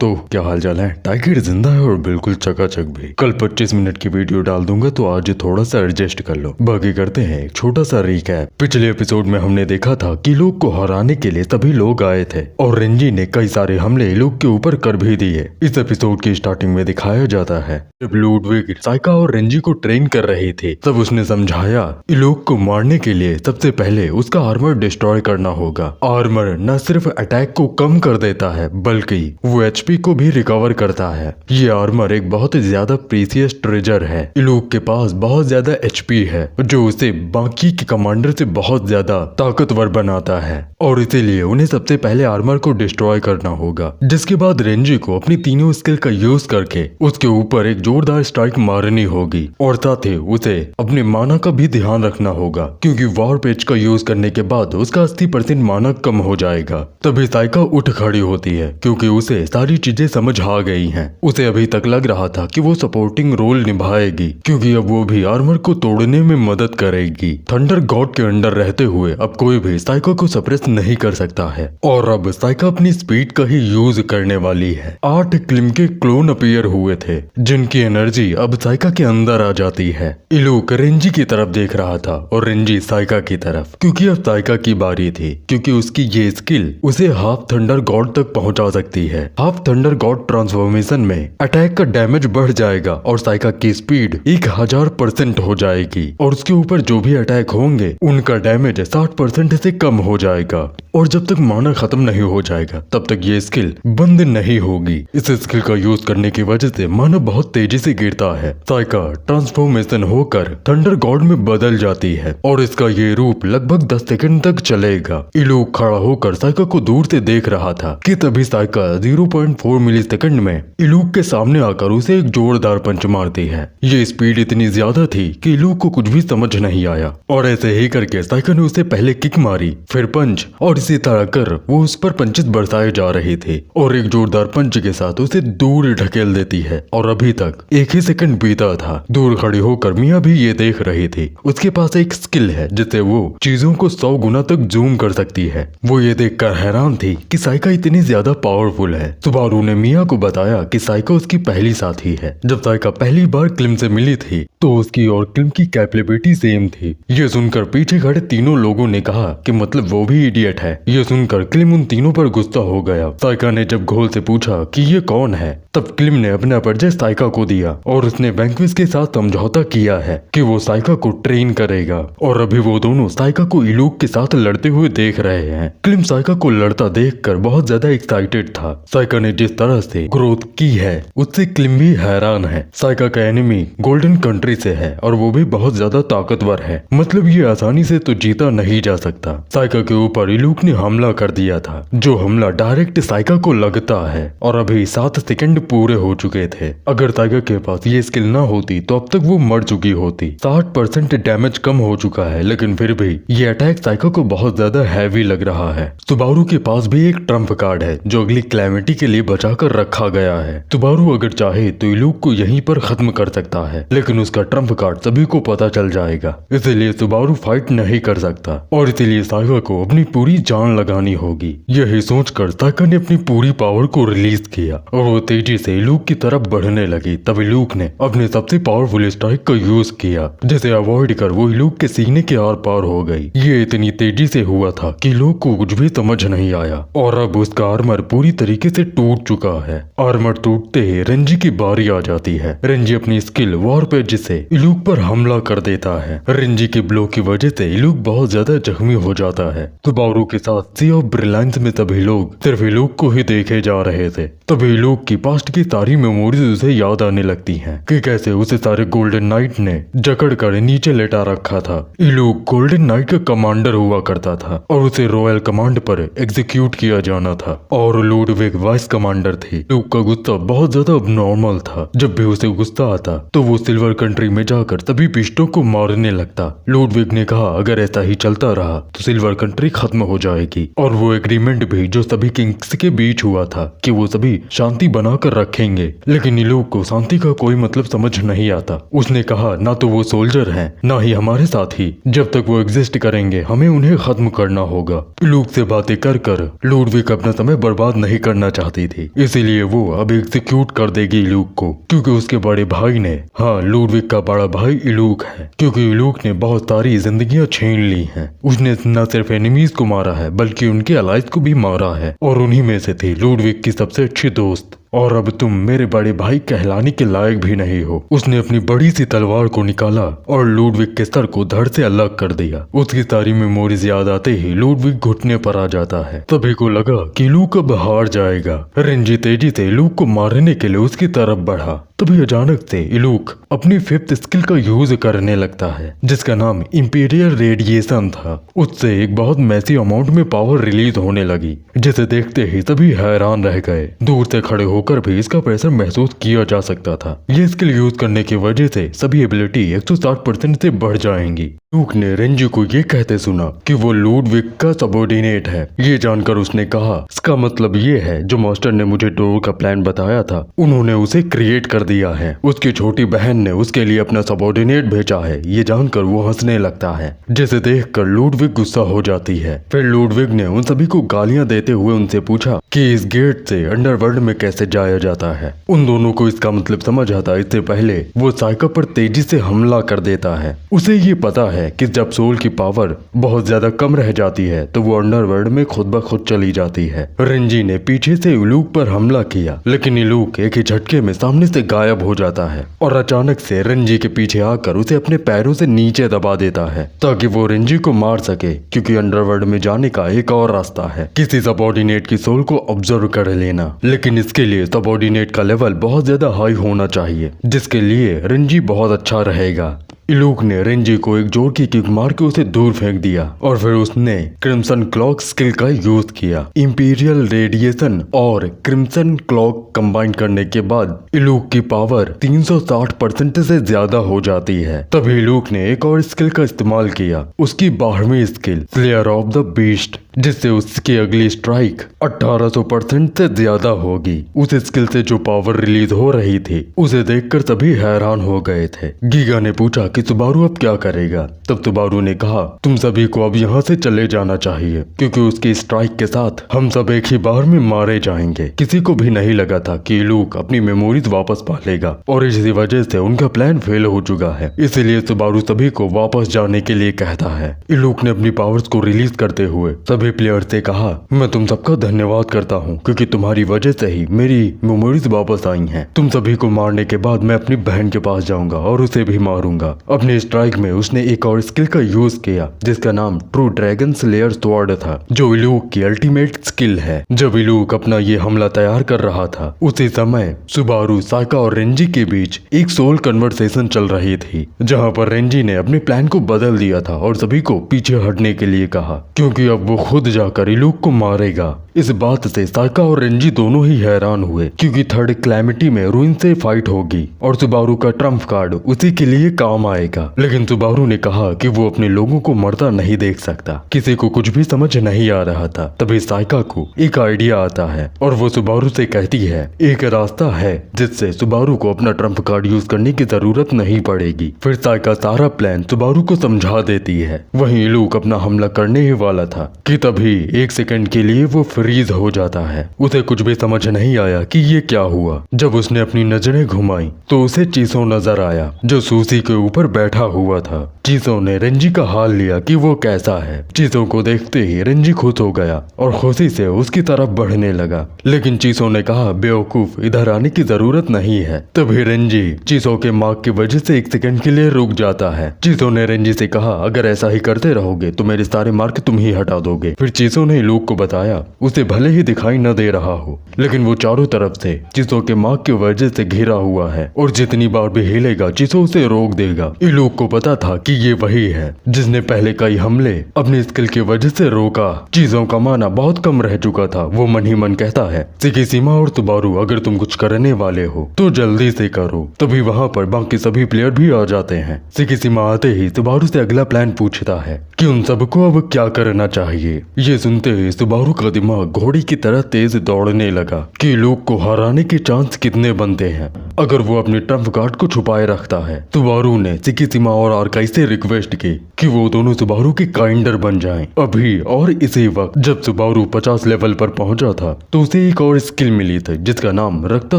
तो क्या हाल चाल है? टाइगर जिंदा है और बिल्कुल चकाचक भी। कल 25 मिनट की वीडियो डाल दूंगा तो आज थोड़ा सा एडजस्ट कर लो। बाकी करते हैं एक छोटा सा रिकैप। पिछले एपिसोड में हमने देखा था कि लोग को हराने के लिए सभी लोग आए थे और रेंजी ने कई सारे हमले लोग के ऊपर कर भी दिए। इस एपिसोड की स्टार्टिंग में दिखाया जाता है जब लुडविग साइका और रेंजी को ट्रेन कर रही थी तब उसने समझाया लोग को मारने के लिए सबसे पहले उसका आर्मर डिस्ट्रॉय करना होगा। आर्मर न सिर्फ अटैक को कम कर देता है बल्कि वो एचपी को भी रिकवर करता है। ये आर्मर एक बहुत ही ज्यादा प्रीसियस ट्रेजर है। लोग के पास बहुत ज्यादा एचपी है जो उसे बाकी के कमांडर से बहुत ज्यादा ताकतवर बनाता है और इसीलिए उन्हें सबसे पहले आर्मर को डिस्ट्रॉय करना होगा। जिसके बाद रेंजी को अपनी तीनों स्किल का यूज करके उसके ऊपर एक जोरदार स्ट्राइक मारनी होगी और साथ ही उसे अपने माना का भी ध्यान रखना होगा क्योंकि वॉर पेज का यूज करने के बाद उसका 80% माना कम हो जाएगा। तभी साइका उठ खड़ी होती है क्योंकि उसे सारी चीजें समझ आ गई हैं। उसे अभी तक लग रहा था कि वो सपोर्टिंग रोल निभाएगी क्योंकि अब वो भी आर्मर को तोड़ने में मदद करेगी। थंडर गॉड के अंडर रहते हुए अब कोई भी साइका को सप्रेस नहीं कर सकता है और अब साइका अपनी स्पीड का ही यूज करने वाली है। 8 क्लिम के क्लोन अपीयर हुए थे जिनकी एनर्जी अब साइका के अंदर आ जाती है। इलूक रेंजी की तरफ देख रहा था और रेंजी साइका की तरफ क्योंकि अब साइका की बारी थी क्योंकि उसकी ये स्किल उसे हाफ थंडर गॉड तक पहुंचा सकती है। हाफ थंडर गॉड ट्रांसफॉर्मेशन में अटैक का डैमेज बढ़ जाएगा और साइका की स्पीड 1000% हो जाएगी और उसके ऊपर जो भी अटैक होंगे उनका डैमेज 60% से कम हो जाएगा और जब तक माना खत्म नहीं हो जाएगा तब तक ये स्किल बंद नहीं होगी। इस स्किल का यूज करने की वजह से माना बहुत तेजी से गिरता है। साइका ट्रांसफॉर्मेशन होकर थंडर गॉड में बदल जाती है और इसका ये रूप लगभग 10 सेकंड तक चलेगा। इलूक खड़ा होकर साइका को दूर से देख रहा था कि तभी साइका 0.4 मिलीसेकंड में इलूक के सामने आकर उसे एक जोरदार पंच मारती है। ये स्पीड इतनी ज्यादा थी कि इलूक को कुछ भी समझ नहीं आया और ऐसे ही करके साइका ने उसे पहले किक मारी फिर पंच और इसी तरह कर वो उस पर पंचेस बरसाए जा रहे थे और एक जोरदार पंच के साथ उसे दूर ढकेल देती है और अभी तक 1 ही सेकंड बीता था। दूर खड़ी होकर मिया भी ये देख रही थी। उसके पास एक स्किल है जिससे वो चीजों को 100 गुना तक जूम कर सकती है। वो ये देखकर हैरान थी कि साइका इतनी ज्यादा पावरफुल है। सुबारू ने मिया को बताया कि साइका उसकी पहली साथी है। जब साइका पहली बार क्लिम से मिली थी तो उसकी और क्लिम की कैपेबिलिटी सेम थी। ये सुनकर पीछे खड़े तीनों लोगों ने कहा कि मतलब वो भी इडियट है। ये सुनकर क्लिम उन तीनों पर गुस्सा हो गया। साइका ने जब घोल से पूछा कि ये कौन है तब क्लिम ने अपना परिचय साइका को दिया और उसने वैंक्विस के साथ समझौता किया है कि वो साइका को ट्रेन करेगा और अभी वो दोनों साइका को इलूक के साथ लड़ते हुए देख रहे हैं। क्लिम साइका को लड़ता देखकर बहुत ज्यादा एक्साइटेड था। साइका ने जिस तरह से ग्रोथ की है उससे क्लिम भी हैरान है। साइका का एनिमी गोल्डन कंट्री से है और वो भी बहुत ज्यादा ताकतवर है। मतलब ये आसानी से तो जीता नहीं जा सकता। साइका के ऊपर इलूक ने हमला कर दिया था जो हमला डायरेक्ट साइका को लगता है और अभी 7 सेकंड पूरे हो चुके थे। अगर साइका के पास ये स्किल ना होती तो अब तक वो मर चुकी होती। 60% डैमेज कम हो चुका है लेकिन फिर भी ये अटैक साइका को बहुत ज्यादा हैवी लग रहा है। सुबारू के पास भी एक ट्रम्प कार्ड है जो अगली क्लैमिटी के लिए बचाकर रखा गया है। सुबारू अगर चाहे तो इलूक को यहीं पर खत्म कर सकता है लेकिन उसका ट्रम्प कार्ड सभी को पता चल जाएगा इसलिए सुबारू फाइट नहीं कर सकता और इसीलिए साइका को अपनी पूरी जान लगानी होगी। यही सोचकर साइका ने अपनी पूरी पावर को रिलीज किया और वो तेजी से इलूक की तरफ बढ़ने लगी। तब इलूक ने अपने सबसे पावरफुल स्ट्राइक का यूज किया जिसे अवॉइड कर वो इलूक के सीने के आर पार हो गई। ये इतनी तेजी से हुआ था कि इलूक को कुछ भी समझ नहीं आया और अब उसका आर्मर पूरी तरीके से टूट चुका है। आर्मर टूटते ही रेंजी की बारी आ जाती है। रेंजी अपनी स्किल वॉर पेज से इलूक पर हमला कर देता है। रेंजी के ब्लो की वजह से इलूक बहुत ज्यादा जख्मी हो जाता है। सुबारू के साथ सी ऑफ ब्रिलियंस में सभी लोग सिर्फ इलूक को ही देखे जा रहे थे। तभी इलूक की पास्ट की सारी मेमोरीज उसे याद आने लगती हैं कि कैसे उसे सारे गोल्डन नाइट ने जकड़ कर नीचे लेटा रखा था। इलूक गोल्डन नाइट का कमांडर हुआ करता था और उसे रॉयल कमांड पर एग्जीक्यूट किया जाना था और लुडविग वाइस कमांडर थे। इलूक का गुस्सा बहुत ज्यादा अबनॉर्मल था। जब भी उसे गुस्सा आता तो वो सिल्वर कंट्री में जाकर सभी पिस्टों को मारने लगता। लुडविग ने कहा अगर ऐसा ही चलता रहा तो सिल्वर कंट्री खत्म हो जाएगी और वो एग्रीमेंट भी जो सभी किंग्स के बीच हुआ था कि वो सभी शांति बनाकर रखेंगे। लेकिन इलूक को शांति का कोई मतलब समझ नहीं आता। उसने कहा ना तो वो सोल्जर हैं ना ही हमारे साथी। जब तक वो एग्जिस्ट करेंगे हमें उन्हें खत्म करना होगा। इलूक से बातें कर कर लुडविग अपना समय बर्बाद नहीं करना चाहती थी, इसीलिए वो अब एग्जीक्यूट कर देगी इलूक को, क्योंकि उसके बड़े भाई ने, हाँ लुडविग का बड़ा भाई इलूक है, क्योंकि इलूक ने बहुत सारी जिंदगियां छीन ली हैं। उसने न सिर्फ एनिमीज को मारा है बल्कि उनके अलाइज को भी मारा है, और उन्हीं में से थी लुडविग की सबसे अच्छी दोस्त। और अब तुम मेरे बड़े भाई कहलाने के लायक भी नहीं हो। उसने अपनी बड़ी सी तलवार को निकाला और लुडविग के सर को धड़ से अलग कर दिया। उसकी सारी मेमोरीज याद आते ही लुडविग घुटने पर आ जाता है। सभी को लगा कि लूक अब हार जाएगा। रेंजी तेजी से लूक को मारने के लिए उसकी तरफ बढ़ा। तभी अचानक से इलूक अपनी 5th स्किल का यूज करने लगता है, जिसका नाम इंपीरियल रेडिएशन था। उससे एक बहुत मैसिव अमाउंट में पावर रिलीज होने लगी, जिसे देखते ही सभी हैरान रह गए। दूर से खड़े होकर भी इसका प्रेशर महसूस किया जा सकता था। ये स्किल यूज करने की वजह से सभी एबिलिटी 160% से बढ़ जाएंगी। लूक ने रेंजी को ये कहते सुना कि वो लुडविग का सबऑर्डिनेट है। ये जानकर उसने कहा, इसका मतलब ये है जो मास्टर ने मुझे डोर का प्लान बताया था उन्होंने उसे क्रिएट कर दिया है। उसकी छोटी बहन ने उसके लिए अपना सबऑर्डिनेट भेजा है। ये जानकर वो हंसने लगता है, जिसे देखकर लुडविग गुस्सा हो जाती है। फिर लुडविग ने उन सभी को गालियां देते हुए उनसे पूछा कि इस गेट से अंडरवर्ल्ड में कैसे जाया जाता है। उन दोनों को इसका मतलब समझ आता इससे पहले वो साइका पर तेजी से हमला कर देता है। उसे ये पता है कि जब सोल की पावर बहुत ज्यादा कम रह जाती है तो वो अंडरवर्ल्ड में खुद ब खुद चली जाती है। रेंजी ने पीछे से इलूक पर हमला किया, लेकिन इलूक एक ही झटके में सामने से गायब हो जाता है और अचानक से रेंजी के पीछे आकर उसे अपने पैरों से नीचे दबा देता है ताकि वो रेंजी को मार सके, क्योंकि अंडरवर्ल्ड में जाने का एक और रास्ता है, किसी सबऑर्डिनेट की सोल को ऑब्जर्व कर लेना। लेकिन इसके लिए सबऑर्डिनेट का लेवल बहुत ज्यादा हाई होना चाहिए, जिसके लिए रेंजी बहुत अच्छा रहेगा। इलूक ने रेंजी को एक जोर की किक मार के उसे दूर फेंक दिया और फिर उसने क्रिम्सन क्लॉक स्किल का यूज किया। इंपीरियल रेडिएशन और क्रिम्सन क्लॉक कंबाइन करने के बाद इलूक की पावर 360% से ज्यादा हो जाती है। तभी इलूक ने एक और स्किल का इस्तेमाल किया, उसकी 12वीं skill slayer of the beast, जिससे उसकी अगली स्ट्राइक 1800% से ज्यादा होगी। उस स्किल से जो पावर रिलीज हो रही थी उसे देखकर सभी हैरान हो गए थे। गीगा ने पूछा कि सुबारू अब क्या करेगा। तब सुबारू ने कहा, तुम सभी को अब यहाँ से चले जाना चाहिए, क्योंकि उसकी स्ट्राइक के साथ हम सब एक ही बार में मारे जाएंगे। किसी को भी नहीं लगा था कि इलूक अपनी मेमोरीज वापस पा लेगा और इसी वजह से उनका प्लान फेल हो चुका है। इसीलिए सुबारू सभी को वापस जाने के लिए कहता है। इलूक ने अपनी पावर्स को रिलीज करते हुए सभी प्लेयर से कहा, मैं तुम सबका धन्यवाद करता हूँ, क्योंकि तुम्हारी वजह से ही मेरी मेमोरीज वापस आई हैं। तुम सभी को मारने के बाद मैं अपनी बहन के पास जाऊंगा और उसे भी मारूंगा। अपने स्ट्राइक में उसने एक और स्किल का यूज किया, जिसका नाम ट्रू ड्रैगन स्लेयर स्वॉर्ड था, जो इलूक की अल्टीमेट स्किल है। जब इलूक अपना ये हमला तैयार कर रहा था उसी समय सुबारू, साइका और रेंजी के बीच एक सोल कन्वर्सेशन चल रही थी, जहाँ पर रेंजी ने अपने प्लान को बदल दिया था और सभी को पीछे हटने के लिए कहा, क्योंकि अब वो खुद जाकर इलूक को मारेगा। इस बात से साइका और रेंजी दोनों ही हैरान हुए, क्योंकि थर्ड क्लैमिटी में रुइन से फाइट होगी और सुबारू का ट्रम्प कार्ड उसी के लिए काम आएगा। लेकिन सुबारू ने कहा कि वो अपने लोगों को मरता नहीं देख सकता। किसी को कुछ भी समझ नहीं आ रहा था। तभी साइका को एक आइडिया आता है और वो सुबारू से कहती है, एक रास्ता है जिससे सुबारू को अपना ट्रम्प कार्ड यूज करने की जरूरत नहीं पड़ेगी। फिर साइका सारा प्लान सुबारू को समझा देती है। वहीं इलूक अपना हमला करने ही वाला था कि तभी 1 सेकंड के लिए वो फ्रीज हो जाता है। उसे कुछ भी समझ नहीं आया कि ये क्या हुआ। जब उसने अपनी नजरें घुमाई तो उसे चीसो नजर आया, जो सूसी के ऊपर बैठा हुआ था। चीसो ने रेंजी का हाल लिया कि वो कैसा है। चीसो को देखते ही रेंजी खुश हो गया और खुशी से उसकी तरफ बढ़ने लगा। लेकिन चीसो ने कहा, बेवकूफ, इधर आने की जरूरत नहीं है। तभी रेंजी चीसो के मार्क की वजह से 1 सेकंड के लिए रुक जाता है। चीसो ने रेंजी से कहा, अगर ऐसा ही करते रहोगे तो मेरे सारे मार्क तुम ही हटा दोगे। फिर चीसो ने इलूक को बताया, उसे भले ही दिखाई न दे रहा हो, लेकिन वो चारों तरफ से चीसो के मार्क की वजह से घिरा हुआ है और जितनी बार भी हिलेगा चीसो उसे रोक देगा। इलूक को पता था कि ये वही है जिसने पहले कई हमले अपनी स्किल की वजह से रोका। चीजों का माना बहुत कम रह चुका था। वो मन ही मन कहता है, सिकिसीमा और सुबारू, अगर तुम कुछ करने वाले हो तो जल्दी से करो। तभी वहाँ पर बाकी सभी प्लेयर भी आ जाते हैं। सिकिसीमा आते ही सुबारू से अगला प्लान पूछता है कि उन सबको अब क्या करना चाहिए। ये सुनते ही सुबारू का दिमाग घोड़ी की तरह तेज दौड़ने लगा कि इलूक को हराने के चांस कितने बनते हैं। अगर वो अपने ट्रम्प कार्ड को छुपाए रखता है। सुबारू ने सिकिशिमा और आर्काई से रिक्वेस्ट की कि वो दोनों सुबारू के काइंडर बन जाएं। अभी और इसी वक्त जब सुबारू 50 लेवल पर पहुंचा था तो उसे एक और स्किल मिली थी जिसका नाम रक्ता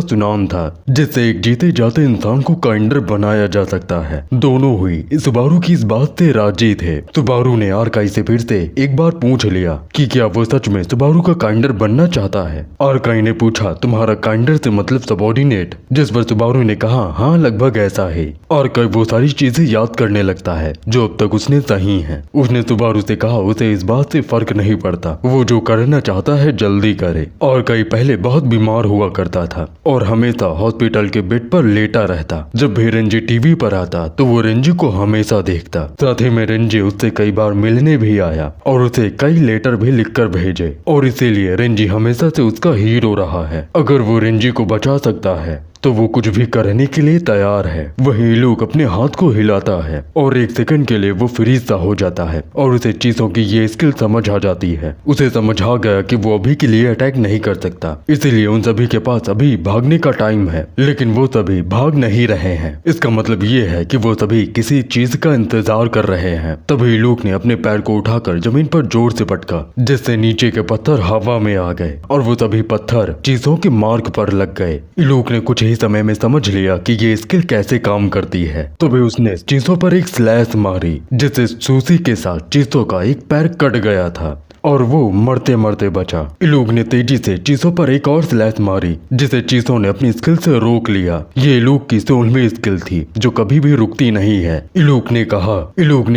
सुनान था, जिससे एक जीते जाते इंसान को काइंडर बनाया जा सकता है। दोनों हुई सुबारू की इस बात से राजी थे। सुबारू ने आर्काई से फिर से एक बार पूछ लिया कि क्या वो सच में सुबारू का काइंडर बनना चाहता है। आर्काई ने पूछा, तुम्हारा काइंडर से मतलब सबॉर्डिनेट? जिस पर सुबारू ने कहा, हाँ लगभग ऐसा है। आर्काई वो सारी चीजें याद करने लगता है जो अब तक उसने सही है। उसने सुबारू से कहा उसे इस बात से फर्क नहीं पड़ता, वो जो करना चाहता है जल्दी करे। आर्काई पहले बहुत बीमार हुआ करता था और हमेशा हॉस्पिटल के बेड पर लेटा रहता। जब भी रेंजी टीवी पर आता तो वो रेंजी को हमेशा देखता। साथ ही में रेंजी उससे कई बार मिलने भी आया और उसे कई लेटर भी लिखकर भेजे और इसीलिए रेंजी हमेशा से उसका हीरो रहा है। अगर वो रेंजी को बचा सकता है तो वो कुछ भी करने के लिए तैयार है। वही लूक अपने हाथ को हिलाता है और एक सेकंड के लिए वो फ्रीज सा हो जाता है और उसे चीजों की ये स्किल समझ आ जाती है। उसे समझ आ गया कि वो अभी के लिए अटैक नहीं कर सकता, इसीलिए उन सभी के पास अभी भागने का टाइम है, लेकिन वो सभी भाग नहीं रहे हैं। इसका मतलब ये है कि वो सभी किसी चीज का इंतजार कर रहे हैं। तभी लूक ने अपने पैर को उठाकर जमीन पर जोर से पटका, जिससे नीचे के पत्थर हवा में आ गए और वो सभी पत्थर चीजों के मार्ग पर लग गए। लूक ने कुछ ही समय में समझ लिया कि ये स्किल कैसे काम करती है। तभी उसने चीजों पर एक स्लैश मारी, जिससे सूसी के साथ चीजों का एक पैर कट गया था और वो मरते मरते बचा। इलूक ने तेजी से चीजों पर एक और स्लैश मारी, जिसे चीजों ने अपनी स्किल से रोक लिया। ये इलूक की 16वीं स्किल थी जो कभी भी रुकती नहीं है। इलूक ने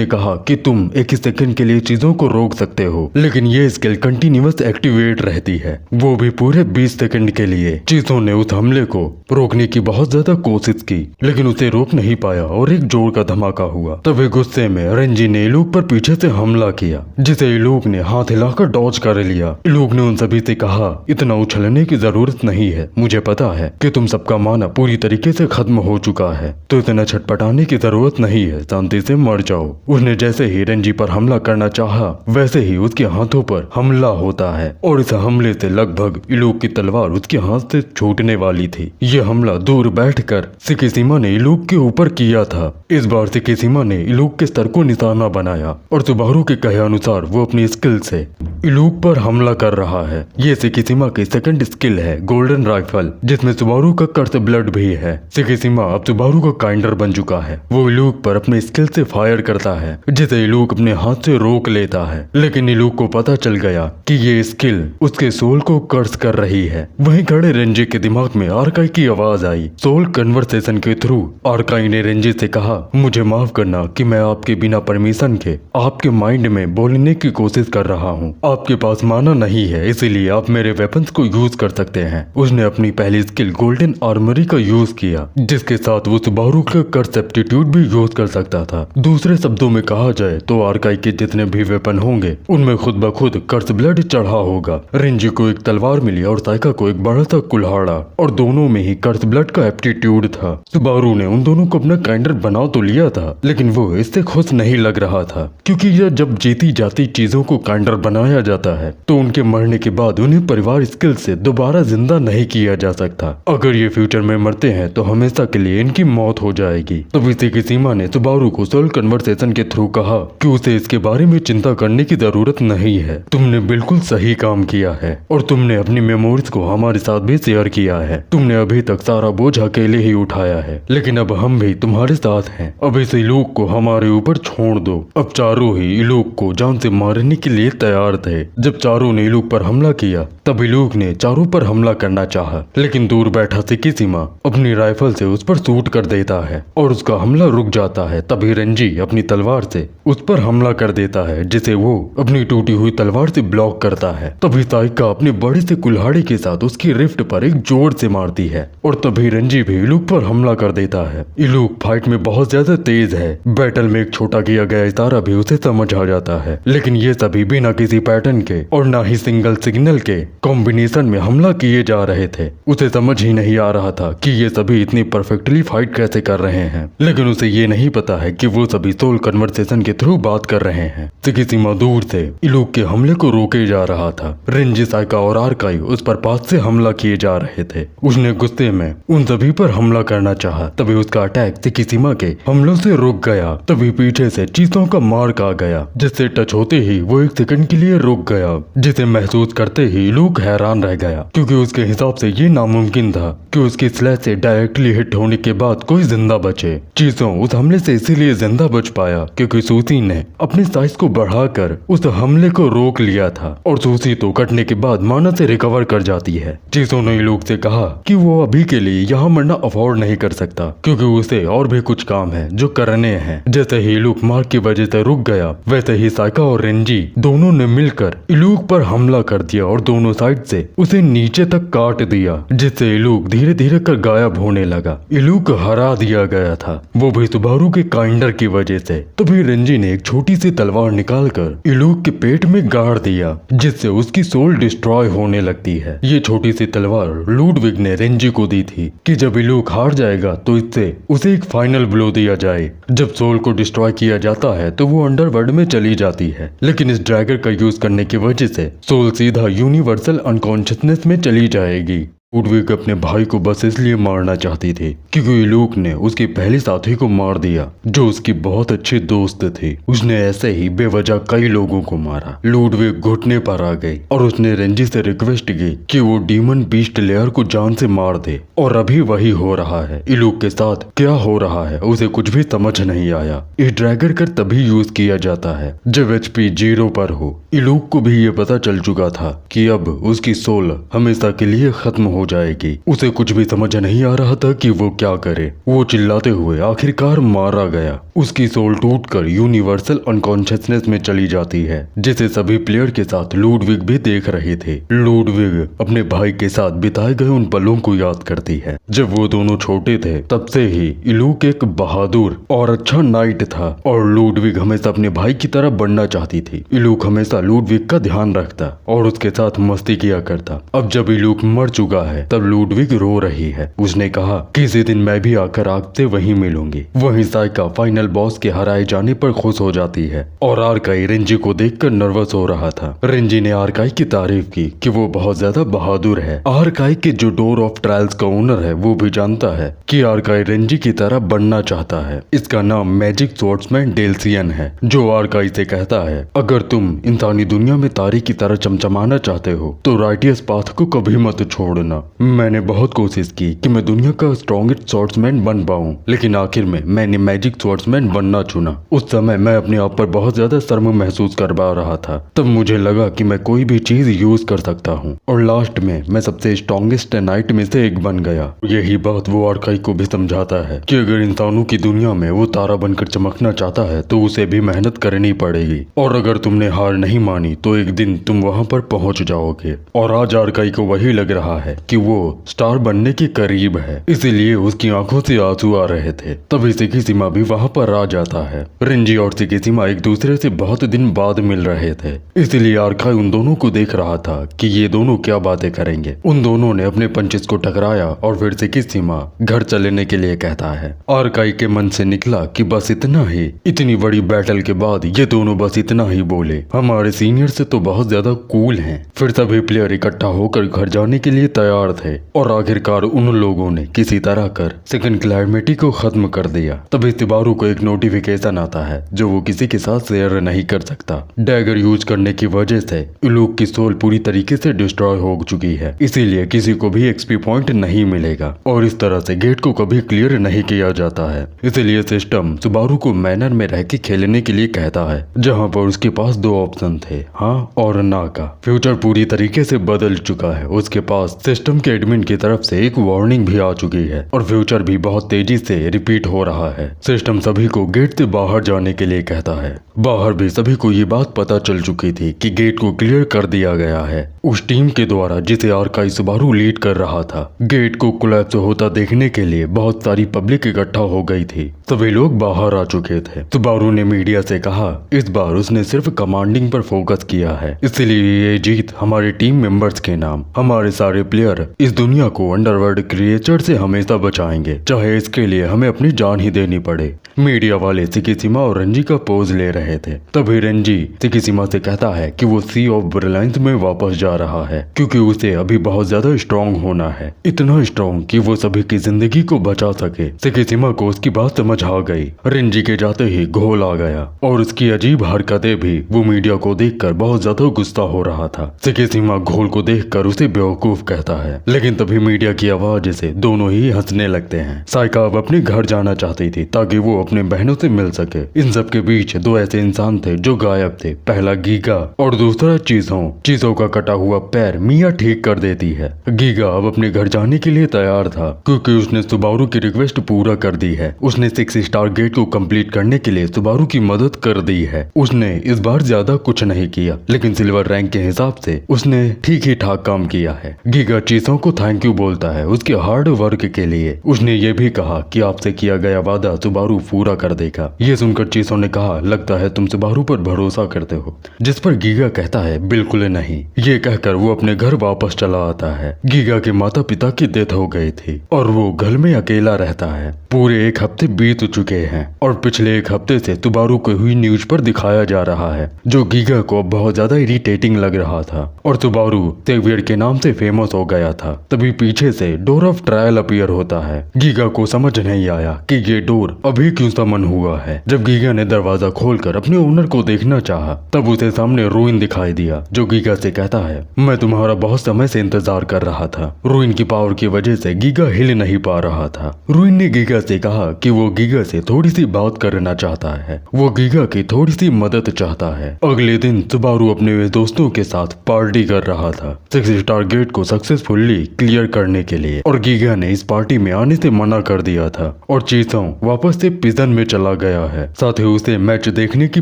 कहा कि तुम एक सेकंड के लिए चीजों को रोक सकते हो, लेकिन ये स्किल कंटिन्यूअस एक्टिवेट रहती है, वो भी पूरे 20 सेकंड के लिए। चीजों ने उस हमले को रोकने की बहुत ज्यादा कोशिश की, लेकिन उसे रोक नहीं पाया और एक जोर का धमाका हुआ। तभी गुस्से में रेंजी ने इलूक पर पीछे से हमला किया, जिसे इलूक ने हाथ हिलाकर डॉज कर लिया। लोग ने उन सभी से कहा, इतना उछलने की जरूरत नहीं है, मुझे पता है कि तुम सबका माना पूरी तरीके से खत्म हो चुका है, तो इतना छटपटाने की जरूरत नहीं है, शांति से मर जाओ। उसने जैसे ही रेंजी पर हमला करना चाहा, वैसे ही उसके हाथों पर हमला होता है और इस हमले से लगभग इलूक की तलवार उसके हाथ से छूटने वाली थी। यह हमला दूर बैठकर सिकिशिमा ने इलूक के ऊपर किया था। इस बार सिकिशिमा ने इलूक के सर को निशाना बनाया और सुबारू के कहे अनुसार वो अपनी स्किल से इलूक पर हमला कर रहा है। ये सिकिशिमा की सेकंड स्किल है, गोल्डन राइफल, जिसमें सुबारू का कर्स ब्लड भी है। सिकिशिमा अब सुबारू का काइंडर बन चुका है। वो इलूक पर अपने स्किल से फायर करता है, जिसे इलूक अपने हाथ से रोक लेता है, लेकिन इलूक को पता चल गया कि ये स्किल उसके सोल को कर्स कर रही है। वहीं खड़े रेंजी के दिमाग में आर्काई की आवाज आई। सोल कन्वर्सेशन के थ्रू आर्काई ने रेंजी से कहा, मुझे माफ करना कि मैं आपके बिना परमिशन के आपके माइंड में बोलने की कोशिश कर रहा हूँ। आपके पास माना नहीं है, इसीलिए आप मेरे वेपन्स को यूज कर सकते हैं। उसने अपनी पहली स्किल गोल्डन आर्मरी का यूज किया, जिसके साथ वो सुबारू का कर्स एप्टीट्यूड भी यूज कर सकता था। दूसरे शब्दों में कहा जाए तो आर्काई के जितने भी वेपन होंगे उनमें खुद ब खुद कर्स ब्लड चढ़ा होगा। रेंजी को एक तलवार मिली और साइका को एक बड़ा सा कुल्हाड़ा, और दोनों में ही कर्स ब्लड का एप्टीट्यूड था। सुबारू ने उन दोनों को अपना काइंडर बना तो लिया था, लेकिन वो इससे खुश नहीं लग रहा था, क्योंकि जब जीती जाती चीजों को काइंडर बनाया जाता है तो उनके मरने के बाद उन्हें परिवार स्किल से दोबारा जिंदा नहीं किया जा सकता। अगर ये फ्यूचर में मरते हैं तो हमेशा के लिए इनकी मौत हो जाएगी। तभी सिकिशिमा ने सुबारू को सोल कन्वर्सेशन के थ्रू कहा कि उसे इसके बारे में चिंता करने की जरूरत नहीं है, तुमने बिल्कुल सही काम किया है और तुमने अपनी मेमोरीज को हमारे साथ भी शेयर किया है। तुमने अभी तक सारा बोझ अकेले ही उठाया है, लेकिन अब हम भी तुम्हारे साथ हैं। अब इस इलूक को हमारे ऊपर छोड़ दो। अब चारों ही इलूक को जान से मारने के लिए तैयार थे। जब चारों ने इलूक पर हमला किया तब इलूक ने चारों पर हमला करना चाहा, लेकिन दूर बैठा सिकिशिमा अपनी राइफल से उस पर शूट कर देता है और उसका हमला रुक जाता है। तभी रेंजी अपनी तलवार से उस पर हमला कर देता है, जिसे वो अपनी टूटी हुई तलवार से ब्लॉक करता है। तभी साइका अपने बड़े से कुल्हाड़ी के साथ उसकी रिफ्ट पर एक जोर से मारती है और तभी रेंजी भी इलूक पर हमला कर देता है। इलूक फाइट में बहुत ज्यादा तेज है। बैटल में एक छोटा किया गया इशारा भी उसे समझ आ जाता है, लेकिन ये सभी बिना किसी पैटर्न के और ना ही सिंगल सिग्नल के कॉम्बिनेशन में हमला किए जा रहे थे। उसे समझ ही नहीं आ रहा था कि ये सभी इतनी परफेक्टली फाइट कैसे कर रहे हैं, लेकिन उसे ये नहीं पता है कि वो सभी सोल कन्वर्सेशन के थ्रू बात कर रहे हैं। सिकिसिमा दूर से इलूक के हमले को रोके जा रहा था। रेंजी, साइका और आर्काई उस पर पास से हमला किए जा रहे थे। उसने गुस्से में उन सभी पर हमला करना चाहा, तभी उसका अटैक सिकिसिमा के हमलों से रुक गया। तभी पीछे से चीतों का मार्क आ गया, जिससे टच होते ही वो एक सेकंड के लिए रुक गया, जिसे महसूस करते ही लूक हैरान रह गया, क्योंकि उसके हिसाब से ये नामुमकिन था कि उसकी स्लैश से डायरेक्टली हिट होने के बाद कोई जिंदा बचे। चीजों उस हमले से इसीलिए जिंदा बच पाया क्योंकि सूसी ने अपनी साइज को बढ़ाकर उस हमले को रोक लिया था, और सूसी तो कटने के बाद माना से रिकवर कर जाती है। चीजों ने लूक से कहा कि वो अभी के लिए यहाँ मरना अफोर्ड नहीं कर सकता, क्योंकि उसे और भी कुछ काम है जो करने हैं। जैसे ही लूक मार्क की वजह से रुक गया, वैसे ही साइका और रेंजी दोनों ने मिलकर इलूक पर हमला कर दिया और दोनों साइड से उसे नीचे तक काट दिया, जिससे इलूक धीरे धीरे कर गायब होने लगा। इलूक हरा दिया गया था, वो भी सुबारू के काइंडर की वजह से। तभी रेंजी ने एक छोटी सी तलवार निकालकर इलूक के पेट में गाड़ दिया, जिससे उसकी सोल डिस्ट्रॉय होने लगती है। ये छोटी सी तलवार लूडविग ने रेंजी को दी थी कि जब इलूक हार जाएगा तो इससे उसे एक फाइनल ब्लो दिया जाए। जब सोल को डिस्ट्रॉय किया जाता है तो वो अंडरवर्ल्ड में चली जाती है, लेकिन इस ड्रैगर का यूज करने की वजह से सोल सीधा यूनिवर्सल अनकॉन्शियसनेस में चली जाएगी। लूडविग अपने भाई को बस इसलिए मारना चाहती थी क्योंकि लूक ने उसके पहले साथी को मार दिया जो उसकी बहुत अच्छी दोस्त थी। उसने ऐसे ही बेवजह कई लोगों को मारा। लूडविग घुटने पर आ गई और उसने रेंजी से रिक्वेस्ट की कि वो डीमन बीस्ट लेयर को जान से मार दे, और अभी वही हो रहा है। इलूक के साथ क्या हो रहा है उसे कुछ भी समझ नहीं आया। इस ड्रैगर कर तभी यूज किया जाता है जब HP 0 पर हो। इलूक को भी ये पता चल चुका था कि अब उसकी सोल हमेशा के लिए खत्म हो जाएगी। उसे कुछ भी समझ नहीं आ रहा था कि वो क्या करे। वो चिल्लाते हुए आखिरकार मारा गया। उसकी सोल टूटकर यूनिवर्सल अनकॉन्शियसनेस में चली जाती है, जिसे सभी प्लेयर के साथ लूडविग भी देख रहे थे। लूडविग अपने भाई के साथ बिताए गए उन पलों को याद करती है। जब वो दोनों छोटे थे तब से ही इलूक एक बहादुर और अच्छा नाइट था, और लूडविग हमेशा अपने भाई की तरह बनना चाहती थी। इलूक हमेशा लूडविग का ध्यान रखता और उसके साथ मस्ती किया करता। अब जब इलूक मर चुका है तब लूडविग रो रही है। उसने कहा किसी दिन मैं भी आकर आपसे वहीं मिलूंगी। वहीं साइका फाइनल बॉस के हराए जाने पर खुश हो जाती है, और आर्काई रेंजी को देखकर नर्वस हो रहा था। रेंजी ने आर्काई की तारीफ की कि वो बहुत ज्यादा बहादुर है। आर्काई के जो डोर ऑफ ट्रायल्स का ओनर है वो भी जानता है कि आर्काई रेंजी की तरह बनना चाहता है। इसका नाम मैजिक स्वॉर्ड्समैन डेल्सियन है, जो आर्काई से कहता है अगर तुम इंसानी दुनिया में तारे की तरह चमचमाना चाहते हो तो राइटियस पाथ को कभी मत छोड़ना। मैंने बहुत कोशिश की कि मैं दुनिया का स्ट्रॉन्गेस्ट स्वॉर्ड्समैन बन पाऊं, लेकिन आखिर में मैंने मैजिक स्वॉर्ड्समैन बनना चुना। उस समय मैं अपने आप पर बहुत ज्यादा शर्म महसूस कर पा रहा था। तब मुझे लगा कि मैं कोई भी चीज यूज कर सकता हूँ, और लास्ट में मैं सबसे स्ट्रॉन्गेस्ट नाइट में से एक बन गया। यही बात वो आर्काई को भी समझाता है कि अगर इंसानों की दुनिया में वो तारा बनकर चमकना चाहता है तो उसे भी मेहनत करनी पड़ेगी, और अगर तुमने हार नहीं मानी तो एक दिन तुम वहाँ पर पहुँच जाओगे। और आज आर्काई को वही लग रहा है कि वो स्टार बनने के करीब है, इसीलिए उसकी आंखों से आंसू आ रहे थे। तभी सिकिसिमा भी वहाँ पर आ जाता है। रेंजी और सिकिसिमा एक दूसरे से बहुत दिन बाद मिल रहे थे, इसलिए आर्काई उन दोनों को देख रहा था कि ये दोनों क्या बातें करेंगे। उन दोनों ने अपने पंचेस को टकराया और फिर सिकिसिमा घर चलने के लिए कहता है। आर्काई के मन से निकला कि बस इतना ही। इतनी बड़ी बैटल के बाद ये दोनों बस इतना ही बोले, हमारे सीनियर से तो बहुत ज्यादा कूल हैं। फिर सभी प्लेयर इकट्ठा होकर घर जाने के लिए तैयार थे, और आखिरकार उन लोगों ने किसी तरह कर सेकंड क्लैरिटी को खत्म कर दिया। तभी सिबारू को एक नोटिफिकेशन आता है जो वो किसी के साथ शेयर नहीं कर सकता। डैगर यूज करने की वजह से इलूक की सोल पूरी तरीके से डिस्ट्रॉय हो चुकी है, इसीलिए किसी को भी एक्सपी पॉइंट नहीं मिलेगा, और इस तरह से गेट को कभी क्लियर नहीं किया जाता है। इसीलिए सिस्टम सिबारू को मैनर में रह के खेलने के लिए कहता है, जहाँ पर उसके पास दो ऑप्शन थे, हाँ और ना का। फ्यूचर पूरी तरीके से बदल चुका है। उसके पास सिस्टम के एडमिन की तरफ से एक वार्निंग भी आ चुकी है, और फ्यूचर भी बहुत तेजी से रिपीट हो रहा है। सिस्टम सभी सभी को गेट से बाहर जाने के लिए कहता है। बाहर भी सभी को ये बात पता चल चुकी थी कि गेट को क्लियर कर दिया गया है उस टीम के द्वारा जिसे आर्काई सुबारू लीड कर रहा था। गेट को कोलैप्स होता देखने के लिए बहुत सारी पब्लिक इकट्ठा हो गई थी। सभी लोग बाहर आ चुके थे। सुबारू ने मीडिया से कहा इस बार उसने सिर्फ कमांडिंग पर फोकस किया है, इसलिए ये जीत हमारे टीम मेंबर्स के नाम। हमारे सारे प्लेयर इस दुनिया को अंडरवर्ल्ड क्रिएचर से हमेशा बचाएंगे, चाहे इसके लिए हमें अपनी जान ही देनी पड़े। मीडिया वाले सिकिसिमा और रंजी का पोज ले रहे थे। तभी रंजी सिकिसिमा से कहता है कि वो सी ऑफ ब्रिलियंस में वापस जा रहा है, क्योंकि उसे अभी बहुत ज्यादा स्ट्रॉन्ग होना है, इतना स्ट्रॉन्ग कि वो सभी की जिंदगी को बचा सके। सिकिसिमा को उसकी बात समझ आ गई। रंजी के जाते ही घोल आ गया और उसकी अजीब हरकतें भी वो मीडिया को देखकर बहुत ज्यादा गुस्सा हो रहा था। सिकिसिमा घोल को देखकर उसे बेवकूफ कहता है, लेकिन तभी मीडिया की आवाज से दोनों ही हंसने लगते हैं। साइका अब अपने घर जाना चाहती थी ताकि वो अपने बहनों से मिल सके। इन सब के बीच दो ऐसे इंसान थे जो गायब थे, पहला गीगा और दूसरा चीजों का कटा हुआ पैर मिया ठीक कर देती है। गीगा अब अपने घर जाने के लिए तैयार था क्योंकि उसने सुबारू की रिक्वेस्ट पूरा कर दी है। उसने 6 स्टार गेट को कंप्लीट करने के लिए सुबारू की मदद कर दी है। उसने इस बार ज्यादा कुछ नहीं किया, लेकिन सिल्वर रैंक के हिसाब से उसने ठीक ही ठाक काम किया है। गीगा चीजों को थैंक यू बोलता है उसके हार्ड वर्क के लिए। उसने ये भी कहा कि आपसे किया गया वादा सुबारू पूरा कर देगा। ये सुनकर चीजों ने कहा लगता है तुम सुबारू पर भरोसा करते हो, जिस पर गीगा कहता है बिल्कुल नहीं। ये कहकर वो अपने घर वापस चला आता है। गीगा के माता पिता की डेथ हो गई थी और वो घर में अकेला रहता है। पूरे 1 हफ्ते बीत चुके हैं और पिछले 1 हफ्ते से सुबारू को हुई न्यूज पर दिखाया जा रहा है, जो गीगा को बहुत ज्यादा इरिटेटिंग लग रहा था और सुबारू सेवियर के नाम से फेमस हो गया था। तभी पीछे से डोर ऑफ ट्रायल अपीयर होता है। गीगा को समझ नहीं आया कि ये डोर अभी क्यों समन हुआ है। जब गीगा ने दरवाजा खोलकर अपने ओनर को देखना चाहा, तब उसे सामने रुइन दिखाई दिया, जो गीगा से कहता है मैं तुम्हारा बहुत समय से इंतजार कर रहा था। रुइन की पावर की वजह से गीगा हिल नहीं पा रहा था। रुइन ने गीगा से कहा कि वो गीगा से थोड़ी सी बात करना चाहता है, वो गीगा की थोड़ी सी मदद चाहता है। अगले दिन सुबारू अपने दोस्तों के साथ पार्टी कर रहा था 6 स्टार गेट को सक्सेसफुली क्लियर करने के लिए, और गीगा ने इस पार्टी में आने से मना कर दिया था और चीसों वापस से पिजन में चला गया है। साथ ही उसे मैच देखने की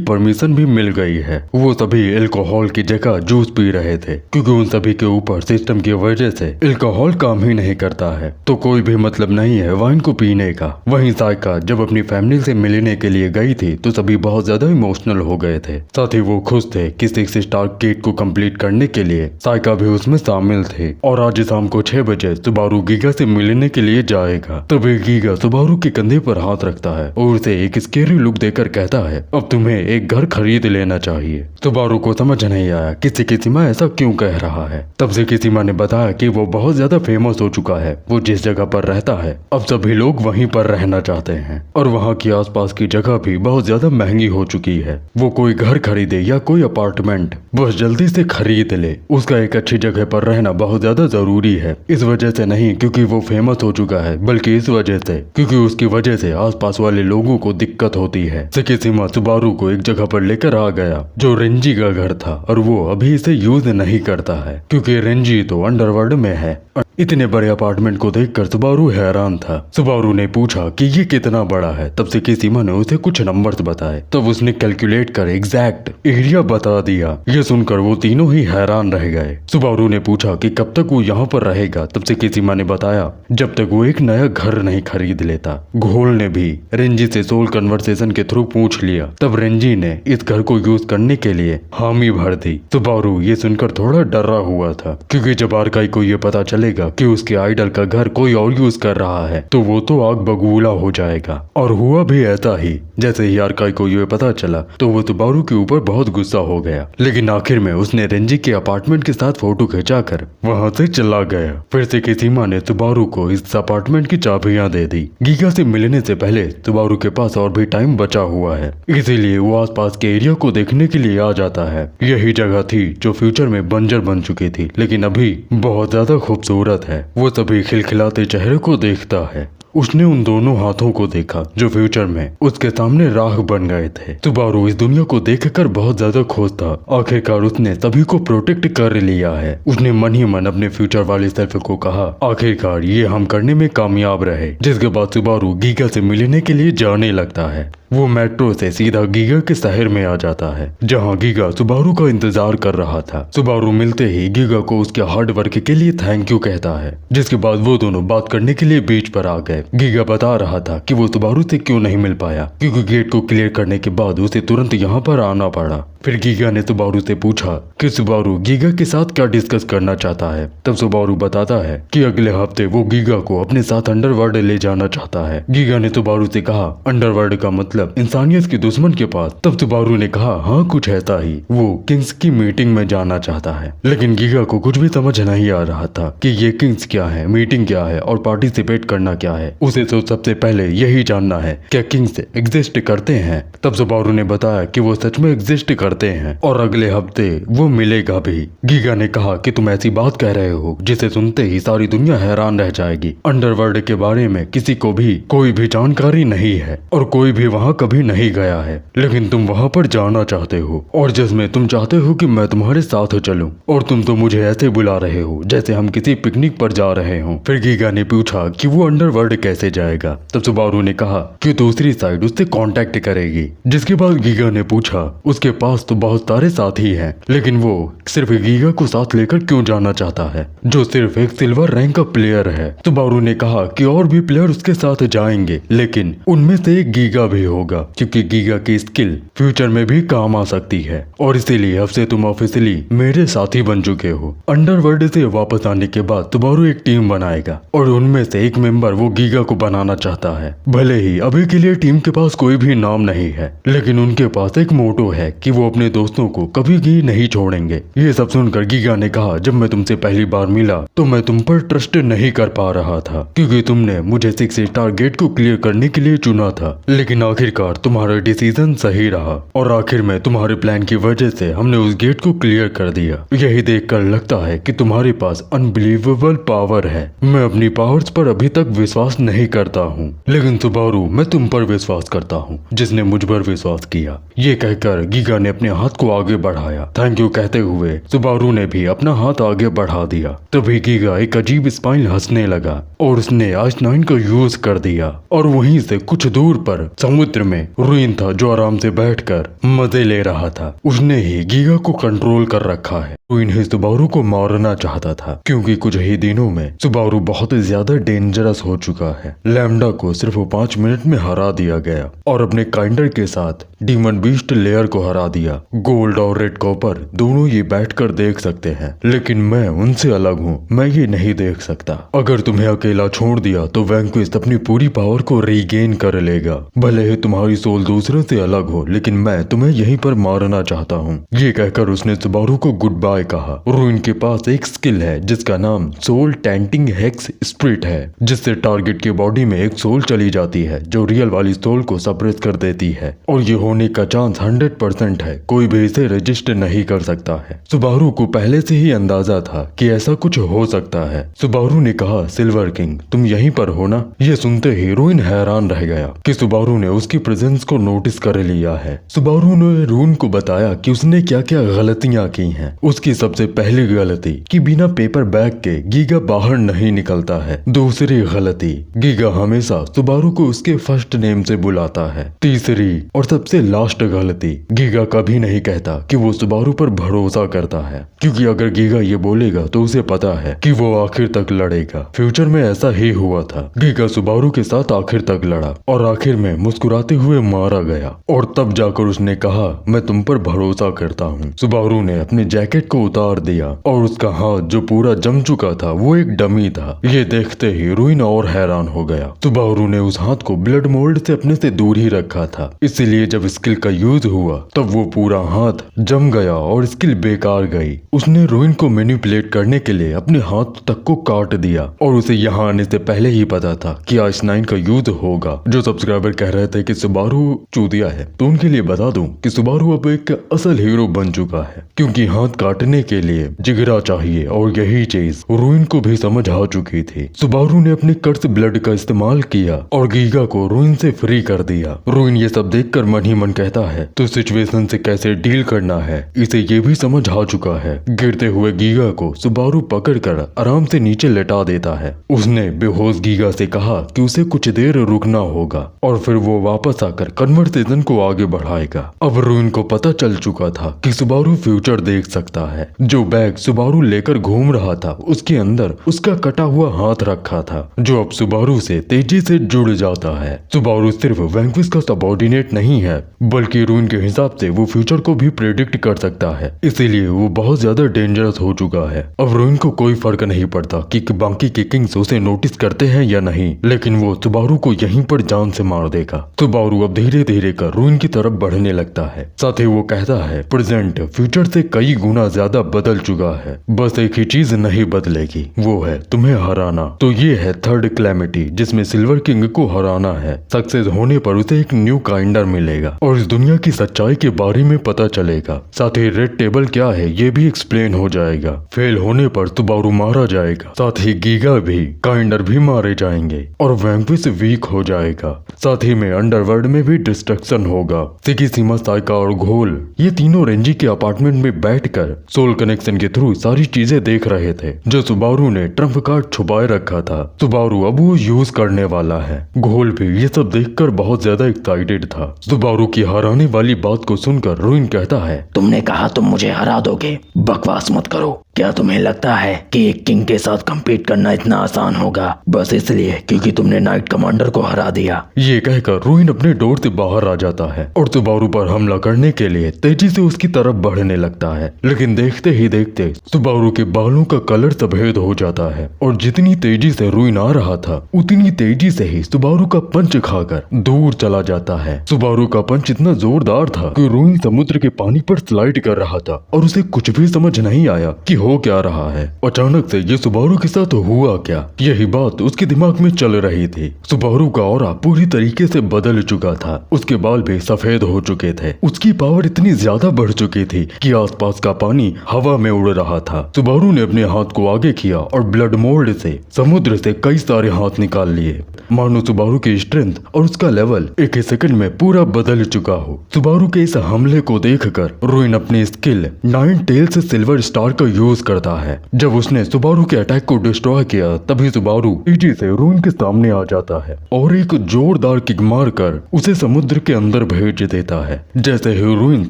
परमिशन भी मिल गई है। वो सभी अल्कोहल की जगह जूस पी रहे थे क्योंकि उन सभी के ऊपर सिस्टम की वजह से अल्कोहल काम ही नहीं करता है, तो कोई भी मतलब नहीं है वाइन को पीने का। वहीं साइका जब अपनी फैमिली से मिलने के लिए गई थी तो सभी बहुत ज्यादा इमोशनल हो गए थे। साथ ही वो खुश थे कि 6 स्टार गेट को कंप्लीट करने के लिए साइका भी उसमें शामिल थे। और आज शाम को 6 बजे सुबारू गीगा से मिलने के लिए जाएगा। तभी गीगा सुबारू के कंधे पर हाथ रखता है और उसे एक स्केरी लुक देकर कहता है अब तुम्हें एक घर खरीद लेना चाहिए। सुबारू को समझ नहीं आया कि सिकिसिमा ऐसा क्यों कह रहा है। तब सिकिसिमा ने बताया कि वो बहुत ज्यादा फेमस हो चुका है, वो जिस जगह पर रहता है अब सभी लोग वहीं पर रहना चाहते हैं और वहाँ की आसपास की जगह भी बहुत ज्यादा महंगी हो चुकी है। वो कोई घर खरीदे या कोई अपार्टमेंट बस जल्दी से खरीद ले, उसका एक अच्छी जगह पर रहना बहुत ज्यादा जरूरी है। इस वजह से नहीं क्योंकि वो फेमस हो चुका है, बल्कि इस वजह से क्योंकि उसकी वजह से आसपास वाले लोगों को दिक्कत होती है। सिकिसिमा सुबारू को एक जगह पर लेकर आ गया जो रेंजी का घर था और वो अभी इसे यूज नहीं करता है क्योंकि रेंजी तो अंडरवर्ल्ड में है। इतने बड़े अपार्टमेंट को देखकर सुबारू हैरान था। सुबारू ने पूछा कि ये कितना बड़ा है। तब सिकिसिमा ने उसे कुछ नंबर्स बताए, तब उसने कैलकुलेट कर एग्जैक्ट एरिया बता दिया। ये सुनकर वो तीनों ही हैरान रह गए। सुबारू ने पूछा कि कब तक वो यहाँ पर रहेगा। तब सिकिसिमा ने बताया जब तक वो एक नया घर नहीं खरीद लेता। घोल ने भी रेंजी से सोल कन्वर्सेशन के थ्रू पूछ लिया। तब रेंजी ने इस घर को यूज करने के लिए हामी भर दी। सुबारू ये सुनकर थोड़ा डरा हुआ था क्योंकि जब आर्काई को ये पता चलेगा कि उसके आइडल का घर कोई और यूज कर रहा है तो वो तो आग बगूला हो जाएगा। और हुआ भी ऐसा ही। जैसे ही आर्काई को ये पता चला तो वो सुबारू के ऊपर बहुत गुस्सा हो गया, लेकिन आखिर में उसने रेंजी के अपार्टमेंट के साथ फोटो खिंचाकर वहां से चला गया। फिर सिकिसिमा ने सुबारू को इस अपार्टमेंट की चाबियां दे दी। गीगा से मिलने से पहले सुबारू के पास और भी टाइम बचा हुआ है, इसीलिए वो आसपास के एरिया को देखने के लिए आ जाता है। यही जगह थी जो फ्यूचर में बंजर बन चुकी थी, लेकिन अभी बहुत ज्यादा खूबसूरत है। वो सभी खिलखिलाते चेहरे को देखता है। उसने उन दोनों हाथों को देखा जो फ्यूचर में उसके सामने राख बन गए थे। सुबारू इस दुनिया को देखकर बहुत ज्यादा खुश था। आखिरकार उसने सभी को प्रोटेक्ट कर लिया है। उसने मन ही मन अपने फ्यूचर वाले सेल्फ को कहा आखिरकार ये हम करने में कामयाब रहे। जिसके बाद सुबारू गीगा से मिलने के लिए जाने लगता है। वो मेट्रो से सीधा गीगा के शहर में आ जाता है, जहाँ गीगा सुबारू का इंतजार कर रहा था। सुबारू मिलते ही गीगा को उसके हार्ड वर्क के लिए थैंक यू कहता है, जिसके बाद वो दोनों बात करने के लिए बीच पर आ गए। गीगा बता रहा था कि वो सुबारू से क्यों नहीं मिल पाया, क्योंकि गेट को क्लियर करने के बाद उसे तुरंत यहाँ पर आना पड़ा। फिर गीगा ने सुबारू से पूछा कि सुबारू गीगा के साथ क्या डिस्कस करना चाहता है। तब सुबारू बताता है कि अगले हफ्ते वो गीगा को अपने साथ अंडरवर्ल्ड ले जाना चाहता है। गीगा ने सुबारू से कहा अंडरवर्ल्ड का मतलब इंसानियत के दुश्मन के पास। तब सुबारू ने कहा हाँ कुछ ऐसा ही, वो किंग्स की मीटिंग में जाना चाहता है। लेकिन गीगा को कुछ भी समझ नहीं आ रहा था कि ये किंग्स क्या है, मीटिंग क्या है और पार्टिसिपेट करना क्या है। उसे तो सबसे पहले यही जानना है क्या किंग्स एग्जिस्ट करते हैं। तब सुबारू ने बताया कि वो सच में एग्जिस्ट करते हैं और अगले हफ्ते वो मिलेगा भी। गीगा ने कहा कि तुम ऐसी बात कह रहे हो जिसे सुनते ही सारी दुनिया हैरान रह जाएगी। अंडरवर्ल्ड के बारे में किसी को भी कोई भी जानकारी नहीं है और कोई भी वहाँ कभी नहीं गया है, लेकिन तुम वहाँ पर जाना चाहते हो और जिसमें तुम चाहते हो कि मैं तुम्हारे साथ चलूं, और तुम तो मुझे ऐसे बुला रहे हो जैसे हम किसी पिकनिक पर जा रहे हो। फिर गीगा ने पूछा कि वो अंडरवर्ल्ड कैसे जाएगा। तब सुबारू ने कहा कि दूसरी साइड उससे कांटेक्ट करेगी। जिसके बाद गीगा ने पूछा उसके पास तो बहुत सारे साथी हैं, लेकिन वो सिर्फ गीगा को साथ लेकर क्यों जाना चाहता है, जो सिर्फ एक सिल्वर रैंक का प्लेयर है। सुबारू ने कहा कि और भी प्लेयर उसके साथ जाएंगे, लेकिन उनमें से एक गीगा भी होगा, क्योंकि गीगा की स्किल फ्यूचर में भी काम आ सकती है और इसीलिए अब से तुम ऑफिशियली मेरे साथी बन चुके हो। अंडरवर्ल्ड से वापस आने के बाद सुबारू एक टीम बनाएगा और उनमें से एक मेंबर वो गीगा को बनाना चाहता है। भले ही अभी के लिए टीम के पास कोई भी नाम नहीं है, लेकिन उनके पास एक मोटो है कि वो अपने दोस्तों को कभी भी नहीं छोड़ेंगे। ये सब सुनकर गीगा ने कहा जब मैं तुमसे पहली बार मिला तो मैं तुम पर ट्रस्ट नहीं कर पा रहा था, क्योंकि तुमने मुझे 6 स्टार गेट को क्लियर करने के लिए चुना था, लेकिन आखिरकार तुम्हारा डिसीजन सही रहा और आखिर में तुम्हारे प्लान की वजह से हमने उस गेट को क्लियर कर दिया। यही देखकर लगता है कि तुम्हारे पास अनबिलीवेबल पावर है। मैं अपनी पावर्स पर अभी तक विश्वास नहीं करता हूँ, लेकिन सुबारू मैं तुम पर विश्वास करता हूँ जिसने मुझ पर विश्वास किया। ये कहकर गीगा ने अपने हाथ को आगे बढ़ाया। थैंक यू कहते हुए सुबारू ने भी अपना हाथ आगे बढ़ा दिया। तभी गीगा एक अजीब स्माइल हंसने लगा और उसने आइस-9 का यूज कर दिया और वहीं से कुछ दूर पर समुद्र में रुइन था जो आराम से बैठकर मजे ले रहा था। उसने ही गीगा को कंट्रोल कर रखा है। रुइन ही सुबारू को मारना चाहता था, क्योंकि कुछ ही दिनों में सुबारू बहुत ज्यादा डेंजरस हो चुका है। लैम्डा को सिर्फ 5 मिनट में हरा दिया गया और अपने काइंडर के साथ डीमन बीस्ट लेयर को हरा दिया। गोल्ड और रेड कॉपर दोनों ये बैठकर देख सकते हैं, लेकिन मैं उनसे अलग हूँ, मैं ये नहीं देख सकता। अगर तुम्हें अकेला छोड़ दिया तो वैंक्विस्ट अपनी पूरी पावर को रीगेन कर लेगा। भले ही तुम्हारी सोल दूसरों से अलग हो, लेकिन मैं तुम्हें यहीं पर मारना चाहता हूँ। ये कहकर उसने सुबारू को गुड बाय कहा। रुइन के पास एक स्किल है जिसका नाम सोल टेंटिंग हेक्स स्प्रिट है, जिससे टारगेट की बॉडी में एक सोल चली जाती है जो रियल वाली सोल को सप्रेस कर देती है, और ये होने का चांस 100% है। कोई भी इसे रजिस्टर नहीं कर सकता है। सुबारू को पहले से ही अंदाजा था कि ऐसा कुछ हो सकता है। सुबारू ने कहा सिल्वर किंग तुम यहीं पर हो ना। ये सुनते ही रुइन हैरान रह गया कि सुबारू ने उसकी प्रेजेंस को नोटिस कर लिया है। सुबारू ने रुइन को बताया कि उसने क्या क्या गलतियां की हैं। उसकी सबसे पहली गलती कि बिना पेपर बैग के गीगा बाहर नहीं निकलता है। दूसरी गलती, गीगा हमेशा सुबारू को उसके फर्स्ट नेम से बुलाता है। तीसरी और सबसे लास्ट गलती, गीगा कभी नहीं कहता कि वो सुबारू पर भरोसा करता है, क्योंकि अगर गीगा ये बोलेगा तो उसे पता है कि वो आखिर तक लड़ेगा। फ्यूचर में ऐसा ही हुआ था। गीगा सुबारू के साथ आखिर तक लड़ा और आखिर में मुस्कुराते हुए मारा गया, और तब जाकर उसने कहा मैं तुम पर भरोसा करता हूँ। सुबारू ने अपने जैकेट को उतार दिया और उसका हाथ जो पूरा जम चुका था वो एक डमी था। ये देखते ही रुइन और हैरान हो गया। सुबारू ने उस हाथ को ब्लड मोल्ड से अपने से दूर ही रखा था, इसलिए जब स्किल का यूज हुआ तब वो पूरा हाथ जम गया और स्किल बेकार गई। उसने रुइन को मैनिपुलेट करने के लिए अपने हाथ तक को काट दिया, और उसे यहाँ आने से पहले ही पता था कि आइस-9 का यूज होगा। जो सब्सक्राइबर कह रहे थे कि सुबारू चूतिया है, तो उनके लिए बता दूं कि सुबारू अब एक असल हीरो बन चुका है, क्योंकि हाथ काटने के लिए जिगरा चाहिए, और यही चीज रुइन को भी समझ आ चुकी थी। सुबारू ने अपने कर्स ब्लड का इस्तेमाल किया और गीगा को रुइन से फ्री कर दिया। रुइन ये सब देखकर मन ही मन कहता है तो सिचुएशन से कैसे डील करना है इसे ये भी समझ आ चुका है। गिरते हुए गीगा को सुबारू पकड़कर आराम से नीचे लेटा देता है। उसने बेहोश गीगा से कहा कि उसे कुछ देर रुकना होगा और फिर वो वापस आकर कन्वर्सेशन को आगे बढ़ाएगा। अब रुइन को पता चल चुका था कि सुबारू फ्यूचर देख सकता है। जो बैग सुबारू लेकर घूम रहा था उसके अंदर उसका कटा हुआ हाथ रखा था, जो अब सुबारू से तेजी से जुड़ जाता है। सुबारू सिर्फ वैंक्विश का सबऑर्डिनेट नहीं है बल्कि रुइन के हिसाब से वो फ्यूचर को भी प्रेडिक्ट कर सकता है, इसीलिए वो बहुत ज्यादा डेंजरस हो चुका है। अब रुइन को कोई फर्क नहीं पड़ता कि बाकी के किंग्स उसे नोटिस करते हैं या नहीं, लेकिन वो सुबारू को यहीं पर जान से मार देगा। सुबारू अब धीरे धीरे कर रुइन की तरफ बढ़ने लगता है। साथ ही वो कहता है प्रेजेंट फ्यूचर से कई गुना ज्यादा बदल चुका है, बस एक ही चीज नहीं बदलेगी, वो है तुम्हें हराना। तो ये है थर्ड कैलेमिटी जिसमें सिल्वर किंग को हराना है। सक्सेस होने पर उसे एक न्यू काइंडर मिलेगा और इस दुनिया की सच्चाई के बारे में पता चलेगा। साथ ही रेड टेबल क्या है ये भी एक्सप्लेन हो जाएगा। फेल होने पर सुबारू मारा जाएगा, साथ ही गीगा भी, काइंडर भी मारे जाएंगे और वैंक्विश वीक हो जाएगा। साथ ही में अंडरवर्ल्ड में भी डिस्ट्रक्शन होगा। सिकिशिमा, साइका और घोल ये तीनों रेंजी के अपार्टमेंट में बैठकर सोल कनेक्शन के थ्रू सारी चीजें देख रहे थे जो सुबारू ने ट्रम्प कार्ड छुपाए रखा था। सुबारू अब वो यूज करने वाला है। घोल भी ये सब देखकर बहुत ज्यादा एक्साइटेड था। सुबारू की हराने वाली बात को सुनकर रुइन कहता है तुमने कहा तुम मुझे हरा दोगे, बकवास मत करो। क्या तुम्हें लगता है कि एक किंग के साथ compete करना इतना आसान होगा बस इसलिए क्योंकि तुमने नाइट कमांडर को हरा दिया? ये कहकर रुइन अपने डोर से बाहर आ जाता है और सुबारू पर हमला करने के लिए तेजी से उसकी तरफ बढ़ने लगता है, लेकिन देखते ही देखते सुबारू के बालों का कलर सफेद हो जाता है और जितनी तेजी से रुइन आ रहा था उतनी तेजी से ही सुबारू का पंच खाकर दूर चला जाता है। सुबारू का पंच इतना जोरदार था कि रुइन समुद्र के पानी पर स्लाइड कर रहा था और उसे कुछ भी समझ नहीं आया कि हो क्या रहा है। अचानक से ये सुबारू के साथ हुआ क्या, यही बात उसके दिमाग में चल रही थी। सुबारू का ऑरा पूरी तरीके से बदल चुका था, उसके बाल भी सफेद हो चुके थे, उसकी पावर इतनी ज्यादा बढ़ चुकी थी कि आसपास का पानी हवा में उड़ रहा था। सुबारू ने अपने हाथ को आगे किया और ब्लड मोल्ड से समुद्र से कई सारे हाथ निकाल लिए, मानो सुबारू की स्ट्रेंथ और उसका लेवल एक ही सेकंड में पूरा बदल चुका हो। सुबारू के इस हमले को देखकर रुइन अपनी स्किल 9 टेल्स सिल्वर स्टार का यूज करता है। जब उसने सुबारू के अटैक को डिस्ट्रॉय किया तभी सुबारू तेजी से रुइन के सामने आ जाता है और एक जोरदार किक मारकर उसे समुद्र के अंदर भेज देता है। जैसे ही रुइन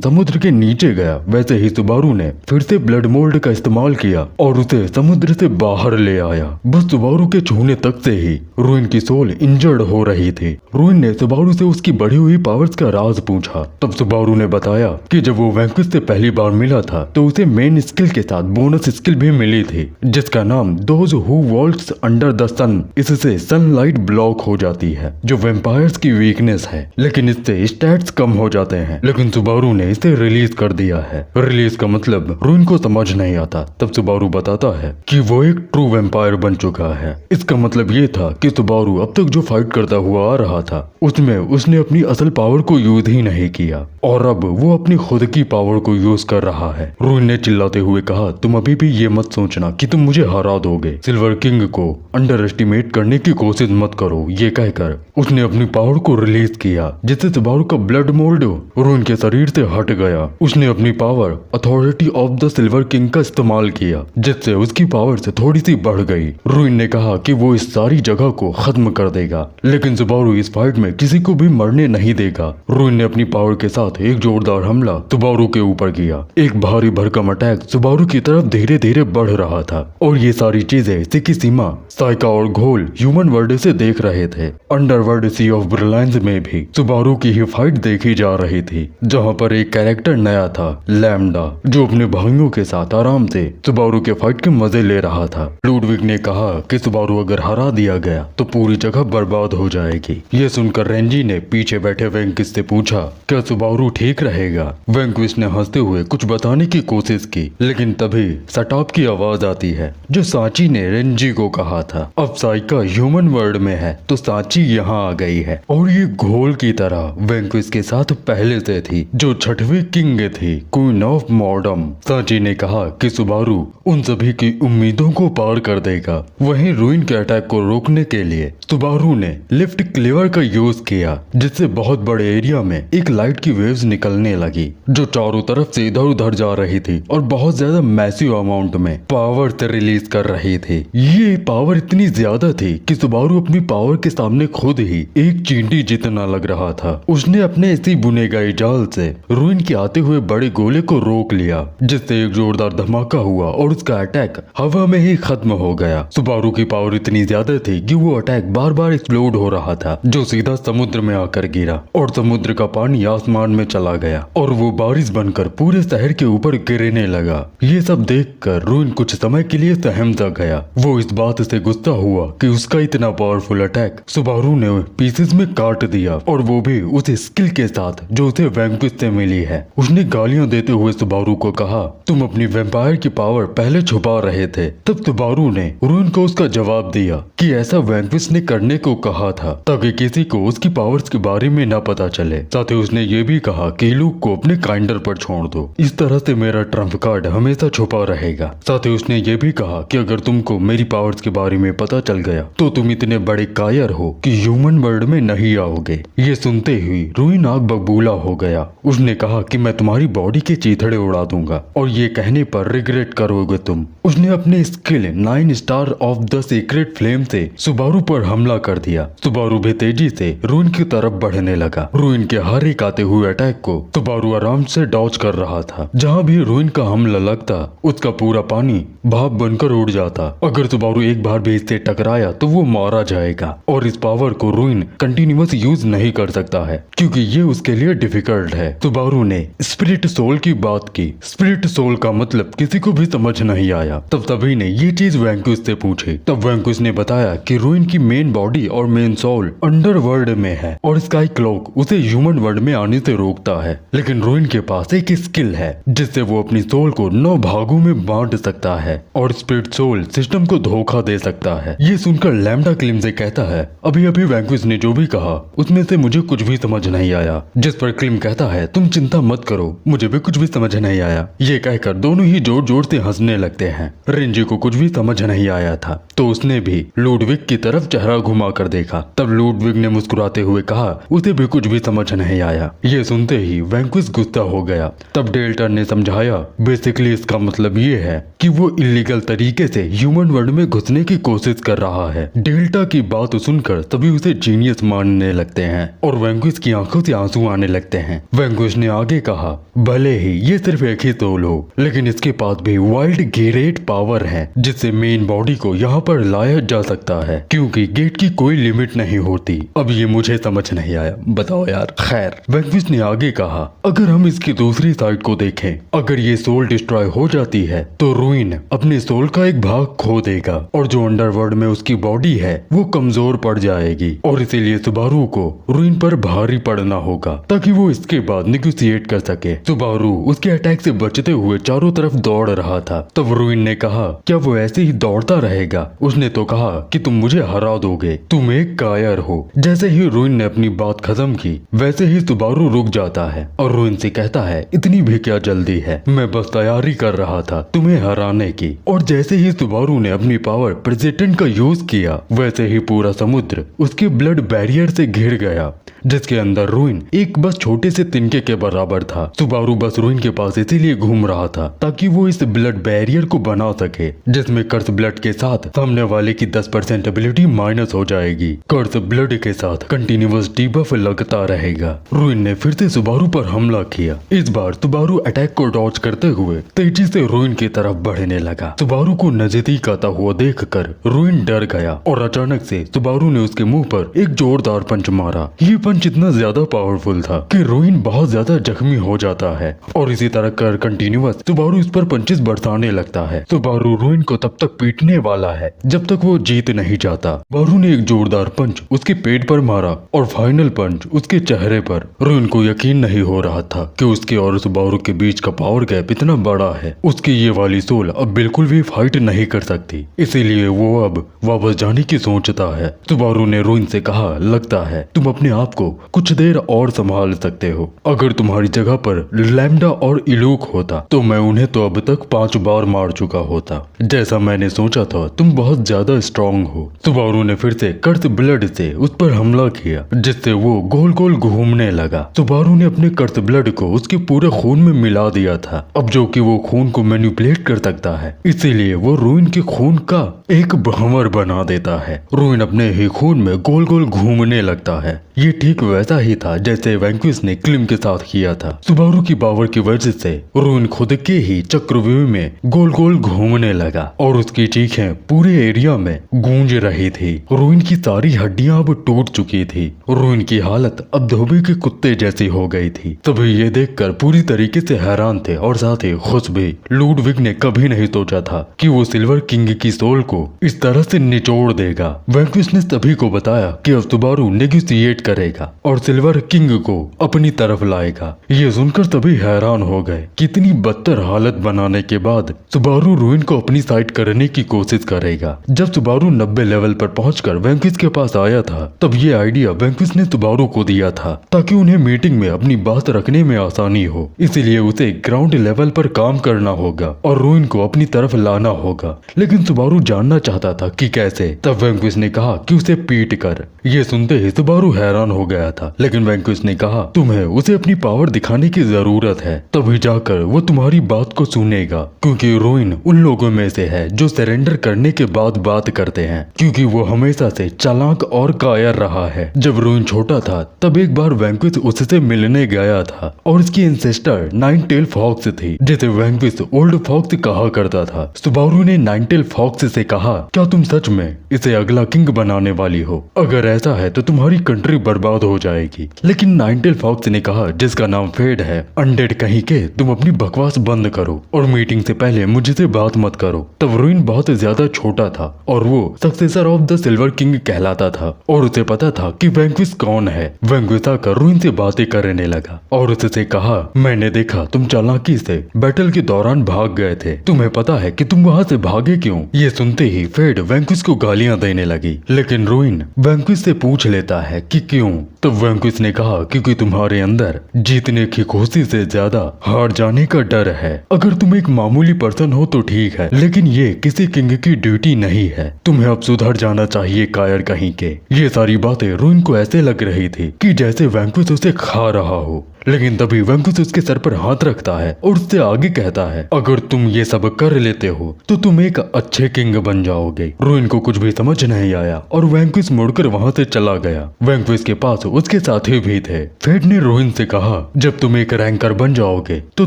समुद्र के नीचे गया वैसे ही सुबारू ने फिर से ब्लड मोल्ड का इस्तेमाल किया और उसे समुद्र से बाहर ले आया। बस सुबारू के छूने तक से ही रुइन की सोल इंजर्ड हो रही थी। रुइन ने सुबारू से उसकी बढ़ी हुई पावर्स का राज पूछा। तब सुबारू ने बताया कि जब वो वैंक्विश से पहली बार मिला था तो उसे मेन स्किल के साथ बोनस स्किल भी मिली थी जिसका नाम those who waltz under the sun. इससे सनलाइट ब्लॉक हो जाती है जो वैम्पायर्स की वीकनेस है, लेकिन इससे स्टैट्स कम हो जाते हैं। लेकिन सुबारू ने इसे रिलीज कर दिया है। रिलीज का मतलब रुइन को समझ नहीं आता। तब सुबारू बताता है कि वो एक ट्रू वैम्पायर बन चुका है। इसका मतलब ये था कि सुबारू अब तक जो फाइट करता हुआ आ रहा था उसमें उसने अपनी असल पावर को यूज ही नहीं किया और अब वो अपनी खुद की पावर को यूज कर रहा है। रुइन ने चिल्लाते हुए कहा तुम अभी भी ये मत सोचना कि तुम मुझे हरा दोगे। सिल्वर किंग को अंडर एस्टिमेट करने की कोशिश मत करो। ये कहकर उसने अपनी पावर को रिलीज किया जिससे सुबारू का ब्लड मोल्ड रुइन के शरीर से हट गया। उसने अपनी power authority of the silver king का इस्तेमाल किया जिससे उसकी पावर से थोड़ी सी बढ़ गई। रुइन ने कहा कि वो इस सारी जगह को खत्म कर देगा, लेकिन सुबारू इस फाइट में किसी को भी मरने नहीं देगा। रुइन ने अपनी पावर के साथ एक जोरदार हमला सुबारू के ऊपर किया। एक भारी भरकम अटैक सुबारू की तरफ धीरे धीरे बढ़ रहा था और ये सारी चीजें सिकिशिमा, साइका और घोल ह्यूमन वर्ल्ड से देख रहे थे। अंडरवर्ल्ड सी ऑफ ब्रिलियंस में भी सुबारू की ही फाइट देखी जा रही थी, जहां पर एक कैरेक्टर नया था, लैम्डा, जो अपने भाइयों के साथ आराम से सुबारू के फाइट के मजे ले रहा था। लुडविग ने कहा कि सुबारू अगर हरा दिया गया तो पूरी जगह बर्बाद हो जाएगी। ये सुनकर रेंजी ने पीछे बैठे वैंक्विश से पूछा क्या सुबारू ठीक रहेगा? वैंक्विश ने हंसते हुए कुछ बताने की कोशिश की, लेकिन तभी सटाप की आवाज आती है जो सांची ने रेंजी को कहा था। अब साइका ह्यूमन वर्ल्ड में है तो सांची यहाँ आ गई है और ये घोल की तरह वैंक्विश के साथ पहले से थी, जो छठवीं किंग थी, क्वीन ऑफ मॉर्डम। सांची ने कहा कि सुबारू उन सभी की उम्मीदों को पार कर देगा। वहीं रुइन के अटैक को रोकने के लिए सुबारू ने लिफ्ट क्लेवर का यूज किया, जिससे बहुत बड़े एरिया में एक लाइट की वेव्स निकलने लगी जो चारों तरफ से इधर उधर जा रही थी और बहुत ज्यादा मैसिव अमाउंट में पावर से रिलीज कर रही थी। ये पावर इतनी ज्यादा थी कि सुबारू अपनी पावर के सामने खुद ही एक चींटी जितना लग रहा था। उसने अपने इसी बुने गए जाल से रुइन के आते हुए बड़े गोले को रोक लिया, जिससे एक जोरदार धमाका हुआ और उसका अटैक हवा में ही खत्म हो गया। सुबारू की पावर इतनी ज्यादा थी कि वो अटैक बार बार एक्सप्लोड हो रहा था, जो सीधा समुद्र में आकर गिरा और समुद्र का पानी आसमान में चला गया और वो बारिश बनकर पूरे शहर के ऊपर गिरने लगा। ये सब देखकर रुइन कुछ समय के लिए सहम सा गया। वो इस बात से गुस्सा हुआ कि उसका इतना पावरफुल अटैक सुबारू ने पीसेस में काट दिया, और वो भी उस स्किल के साथ जो उसे वैंक्विश से मिली है। उसने गालियां देते हुए सुबारू को कहा, तुम अपनी वैम्पायर की पावर पहले छुपा रहे थे। तब सुबारू ने रुइन को उसका जवाब दिया कि ऐसा वैंक्विश ने करने को कहा था ताकि किसी को उसकी पावर्स के बारे में न पता चले। साथ ही उसने ये भी कहा कि लूक को अपने काइंडर पर छोड़ दो, इस तरह से मेरा ट्रम्प कार्ड हमेशा छुपा रहेगा। साथ ही उसने ये भी कहा कि अगर तुमको मेरी पावर्स के बारे में पता चल गया तो तुम इतने बड़े कायर हो कि ह्यूमन वर्ल्ड में नहीं आओगे। ये सुनते ही रुइन आग बबूला हो गया। उसने कहा कि मैं तुम्हारी बॉडी के चीथड़े उड़ा दूंगा और ये कहने पर रिग्रेट करोगे तुम। उसने अपने skill 9 star of the secret flame से सुबारू पर हमला कर दिया। सुबारू भी तेजी से रुइन की तरफ बढ़ने लगा। रुइन के हर एक आते हुए अटैक को सुबारू आराम से डॉज कर रहा था। जहाँ भी रुइन का हमला लगता उसका पूरा पानी भाप बनकर उड़ जाता। अगर सुबारू एक बार भी इससे टकराया तो वो मारा जाएगा, और इस पावर को रुइन कंटिन्यूअस यूज नहीं कर सकता है क्योंकि ये उसके लिए डिफिकल्ट है। सुबारू ने स्पिरिट सोल की बात की। स्पिरिट सोल का मतलब किसी को भी समझ नहीं आया। तब सभी ने ये चीज वैंक्विश से पूछी। तब वैंक्विश ने बताया कि रुइन की मेन बॉडी और मेन सोल अंडरवर्ल्ड में है और स्काई क्लॉक उसे ह्यूमन वर्ल्ड में आने से रोकता है। लेकिन रुइन के पास एक स्किल है जिससे वो अपनी सोल को 9 भागों में बांट सकता है और स्पिरिट सोल सिस्टम को धोखा दे सकता है। ये सुनकर लैम्डा क्लिम से कहता है, अभी अभी वैंक्विश ने जो भी कहा उसमें से मुझे कुछ भी समझ नहीं आया। जिस पर क्लिम कहता है, तुम चिंता मत करो, मुझे भी कुछ भी समझ नहीं आया। ये कहकर दोनों ही जोर जोर से हंसने लगते हैं। रेंजी को कुछ भी समझ नहीं आया था तो उसने भी लुडविग की तरफ चेहरा घुमा कर देखा। तब लुडविग ने मुस्कुराते हुए कहा, उसे भी कुछ भी समझ नहीं आया। ये सुनते ही वैंक्विश गुस्सा हो गया। तब डेल्टन ने समझाया, बेसिकली इसका मतलब ये है कि वो इलीगल तरीके से ह्यूमन वर्ल्ड में घुसने की कोशिश कर रहा है। डेल्टा की बात सुनकर सभी उसे जीनियस मानने लगते हैं और वैंक्विश की आंखों से आंसू आने लगते हैं। वैंक्विश ने आगे कहा, भले ही ये सिर्फ एक ही सोल हो, लेकिन इसके पास भी वाइल्ड ग्रेट पावर है जिससे मेन बॉडी को यहाँ पर लाया जा सकता है क्योंकि गेट की कोई लिमिट नहीं होती। अब ये मुझे समझ नहीं आया, बताओ यार। खैर, वैंक्विश ने आगे कहा, अगर हम इसकी दूसरी साइड को देखें, अगर ये सोल डिस्ट्रॉय हो जाती है तो रुइन अपने सोल का एक भाग खो देगा और जो अंडरवर्ल्ड में उसकी बॉडी है वो कमजोर पड़ जाएगी और इसीलिए सुबारू को रुइन पर भारी पड़ना होगा ताकि वो इसके बाद निगोशिएट कर सके। सुबारू उसके अटैक से बचते हुए चारों तरफ दौड़ रहा था। तब रुइन ने कहा, क्या वो ऐसे ही दौड़ता रहेगा? उसने तो कहा कि तुम मुझे हरा दोगे, तुम एक कायर हो। जैसे ही रुइन ने अपनी बात खत्म की वैसे ही सुबारू रुक जाता है और रुइन से कहता है, इतनी भी क्या जल्दी है, मैं बस तैयारी कर रहा था तुम्हें हराने की। और जैसे ही सुबारू ने अपनी पावर प्रेसिडेंट का यूज किया वैसे ही पूरा समुद्र उसके ब्लड बैरियर से घिर गया जिसके अंदर रुइन एक बस छोटे से तिनके के बराबर था। सुबारू बस रुइन के पास इसीलिए घूम रहा था ताकि वो इस ब्लड बैरियर को बना सके जिसमें कर्स ब्लड के साथ सामने वाले की 10% एबिलिटी माइनस हो जाएगी। कर्स ब्लड के साथ कंटिन्यूअस डिबफ लगता रहेगा। रुइन ने फिर से सुबारू पर हमला किया। इस बार सुबारू अटैक को डॉज करते हुए तेजी से रुइन की तरफ बढ़ने लगा। सुबारू को नजदीक आता हुआ देखकर रुइन डर गया और अचानक से सुबारू ने उसके मुंह पर एक जोरदार पंच मारा। ये पंच इतना ज्यादा पावरफुल था कि रुइन बहुत ज्यादा जख्मी हो जाता है और इसी तरह कर कंटिन्यूअस सुबारू इस पर पंचेस बरसाने लगता है। सुबारू रुइन को तब तक पीटने वाला है जब तक वो जीत नहीं जाता। सुबारू ने एक जोरदार पंच उसके पेट पर मारा और फाइनल पंच उसके चेहरे पर। रुइन को यकीन नहीं हो रहा था कि उसके और सुबारू के बीच का पावर गैप इतना बड़ा है। उसकी ये वाली सोल अब बिल्कुल भी फाइट नहीं कर सकती, इसीलिए वो अब वापस जाने की सोचता है। सुबारू ने रुइन से कहा, लगता है तुम अपने आप को कुछ देर और संभाल सकते हो। अगर तुम्हारी जगह पर लैम्डा और इलूक होता तो मैं उन्हें तो अब तक 5 बार मार चुका होता। जैसा मैंने सोचा था तुम बहुत ज्यादा स्ट्रांग हो। सुबारू ने फिर फिर से कर्स ब्लड से उस पर हमला किया, जिससे वो गोल गोल घूमने लगा। सुबारू ने अपने कर्स ब्लड को उसके पूरे खून में मिला दिया था, अब जो कि वो खून को मैनिपुलेट कर सकता है, इसीलिए वो रोइन के खून का एक भंवर बना देता है। रोइन अपने ही खून में गोल गोल घूमने लगता है। ये ठीक वैसा ही था जैसे वैंक्विस ने क्लिम के साथ किया था। सुबारू की पावर की वजह से रोइन खुद के ही चक्रव्यूह में गोल गोल घूमने लगा और उसकी चीखें पूरे एरिया में गूंज रही थी। रोइन की सारी हड्डियां अब टूट चुकी थी। रोइन की हालत अब धोबी के कुत्ते जैसी हो गई थी। सभी ये देखकर पूरी तरीके से हैरान थे और साथ ही खुश भी। लुडविग ने कभी नहीं सोचा था कि वो सिल्वर किंग की सोल को इस तरह से निचोड़ देगा। वैंक्विस ने सभी को बताया कि अब सुबारू नेगोशिएट करेगा और सिल्वर किंग को अपनी तरफ लाएगा। ये सुनकर सभी हैरान हो गए। कितनी बदतर हालत बनाने के बाद सुबारू रोइन को अपनी साइड करने की कोशिश करेगा। जब सुबारू 90 लेवल पर पहुंचकर वैंक्विस के पास आया था, तब ये आइडिया वैंक्विस ने सुबारू को दिया था ताकि उन्हें मीटिंग में अपनी बात रखने में आसानी हो। इसीलिए उसे ग्राउंड लेवल पर काम करना होगा और रोइन को अपनी तरफ लाना होगा। लेकिन सुबारू जानना चाहता था कि कैसे। तब वैंक्विस ने कहा कि उसे पीट कर। ये सुनते ही सुबारू हैरान हो गया था, लेकिन वैंक्विस ने कहा तुम्हें उसे अपनी पावर दिखाने की जरूरत है, तभी जाकर वो तुम्हारी बात को सुनेगा, क्योंकि रोइन उन लोगों में से है जो सरेंडर करने के बाद बात करते हैं, क्योंकि वो हमेशा से चालाक और कायर रहा है। जब रोइन छोटा था तब एक बार वैंक्विस उससे मिलने गया था और उसकी इंसेस्टर नाइन टेल फॉक्स थी, जिसे वैंक्विस ओल्ड फॉक्स कहा करता था। सुबारू ने नाइन टेल फॉक्स से कहा क्या तुम सच में इसे अगला किंग बनाने वाली हो? अगर ऐसा है तो तुम्हारी कंट्री बर्बाद हो जाएगी। लेकिन नाइन टेल फॉक्स ने कहा जिसका नाम फेड है, अनडेड कहीं के, तुम अपनी बकवास बंद करो और मीटिंग से पहले मुझसे बात मत करो। तब रोइन बहुत ज्यादा छोटा था और वो successor of the silver king कहलाता था और उसे पता था कि वैंक्विस कौन है। वैंक्विस आकर रोइन से बातें करने लगा और उससे कहा मैंने देखा तुम चालाकी से बैटल के दौरान भाग गए थे, तुम्हें पता है कि तुम वहाँ से भागे क्यों? ये सुनते ही फेड वैंक्विस को गालियां देने लगी, लेकिन रोइन वैंक्विस से पूछ लेता है कि क्यों। तब वैंक्विस ने कहा क्योंकि तुम्हारे अंदर जीतने की खुशी से ज्यादा हार जाने का डर है। अगर तुम एक मामूली पर्सन हो तो ठीक है, लेकिन ये किसी किंग की ड्यूटी नहीं है। तुम्हें अब सुधर जाना चाहिए कायर कहीं के। ये सारी बातें रोइन को ऐसे लग रही थी कि जैसे वैंक्विस उसे खा रहा हो। लेकिन तभी वैंक्विस उसके सर पर हाथ रखता है और उससे आगे कहता है अगर तुम ये सब कर लेते हो तो तुम एक अच्छे किंग बन जाओगे। रोइन को कुछ भी समझ नहीं आया और वैंक्विस मुड़कर वहाँ से चला गया। वैंक्विस के पास उसके साथी भी थे। फेड ने रोइन से कहा जब तुम एक रैंकर बन जाओगे तो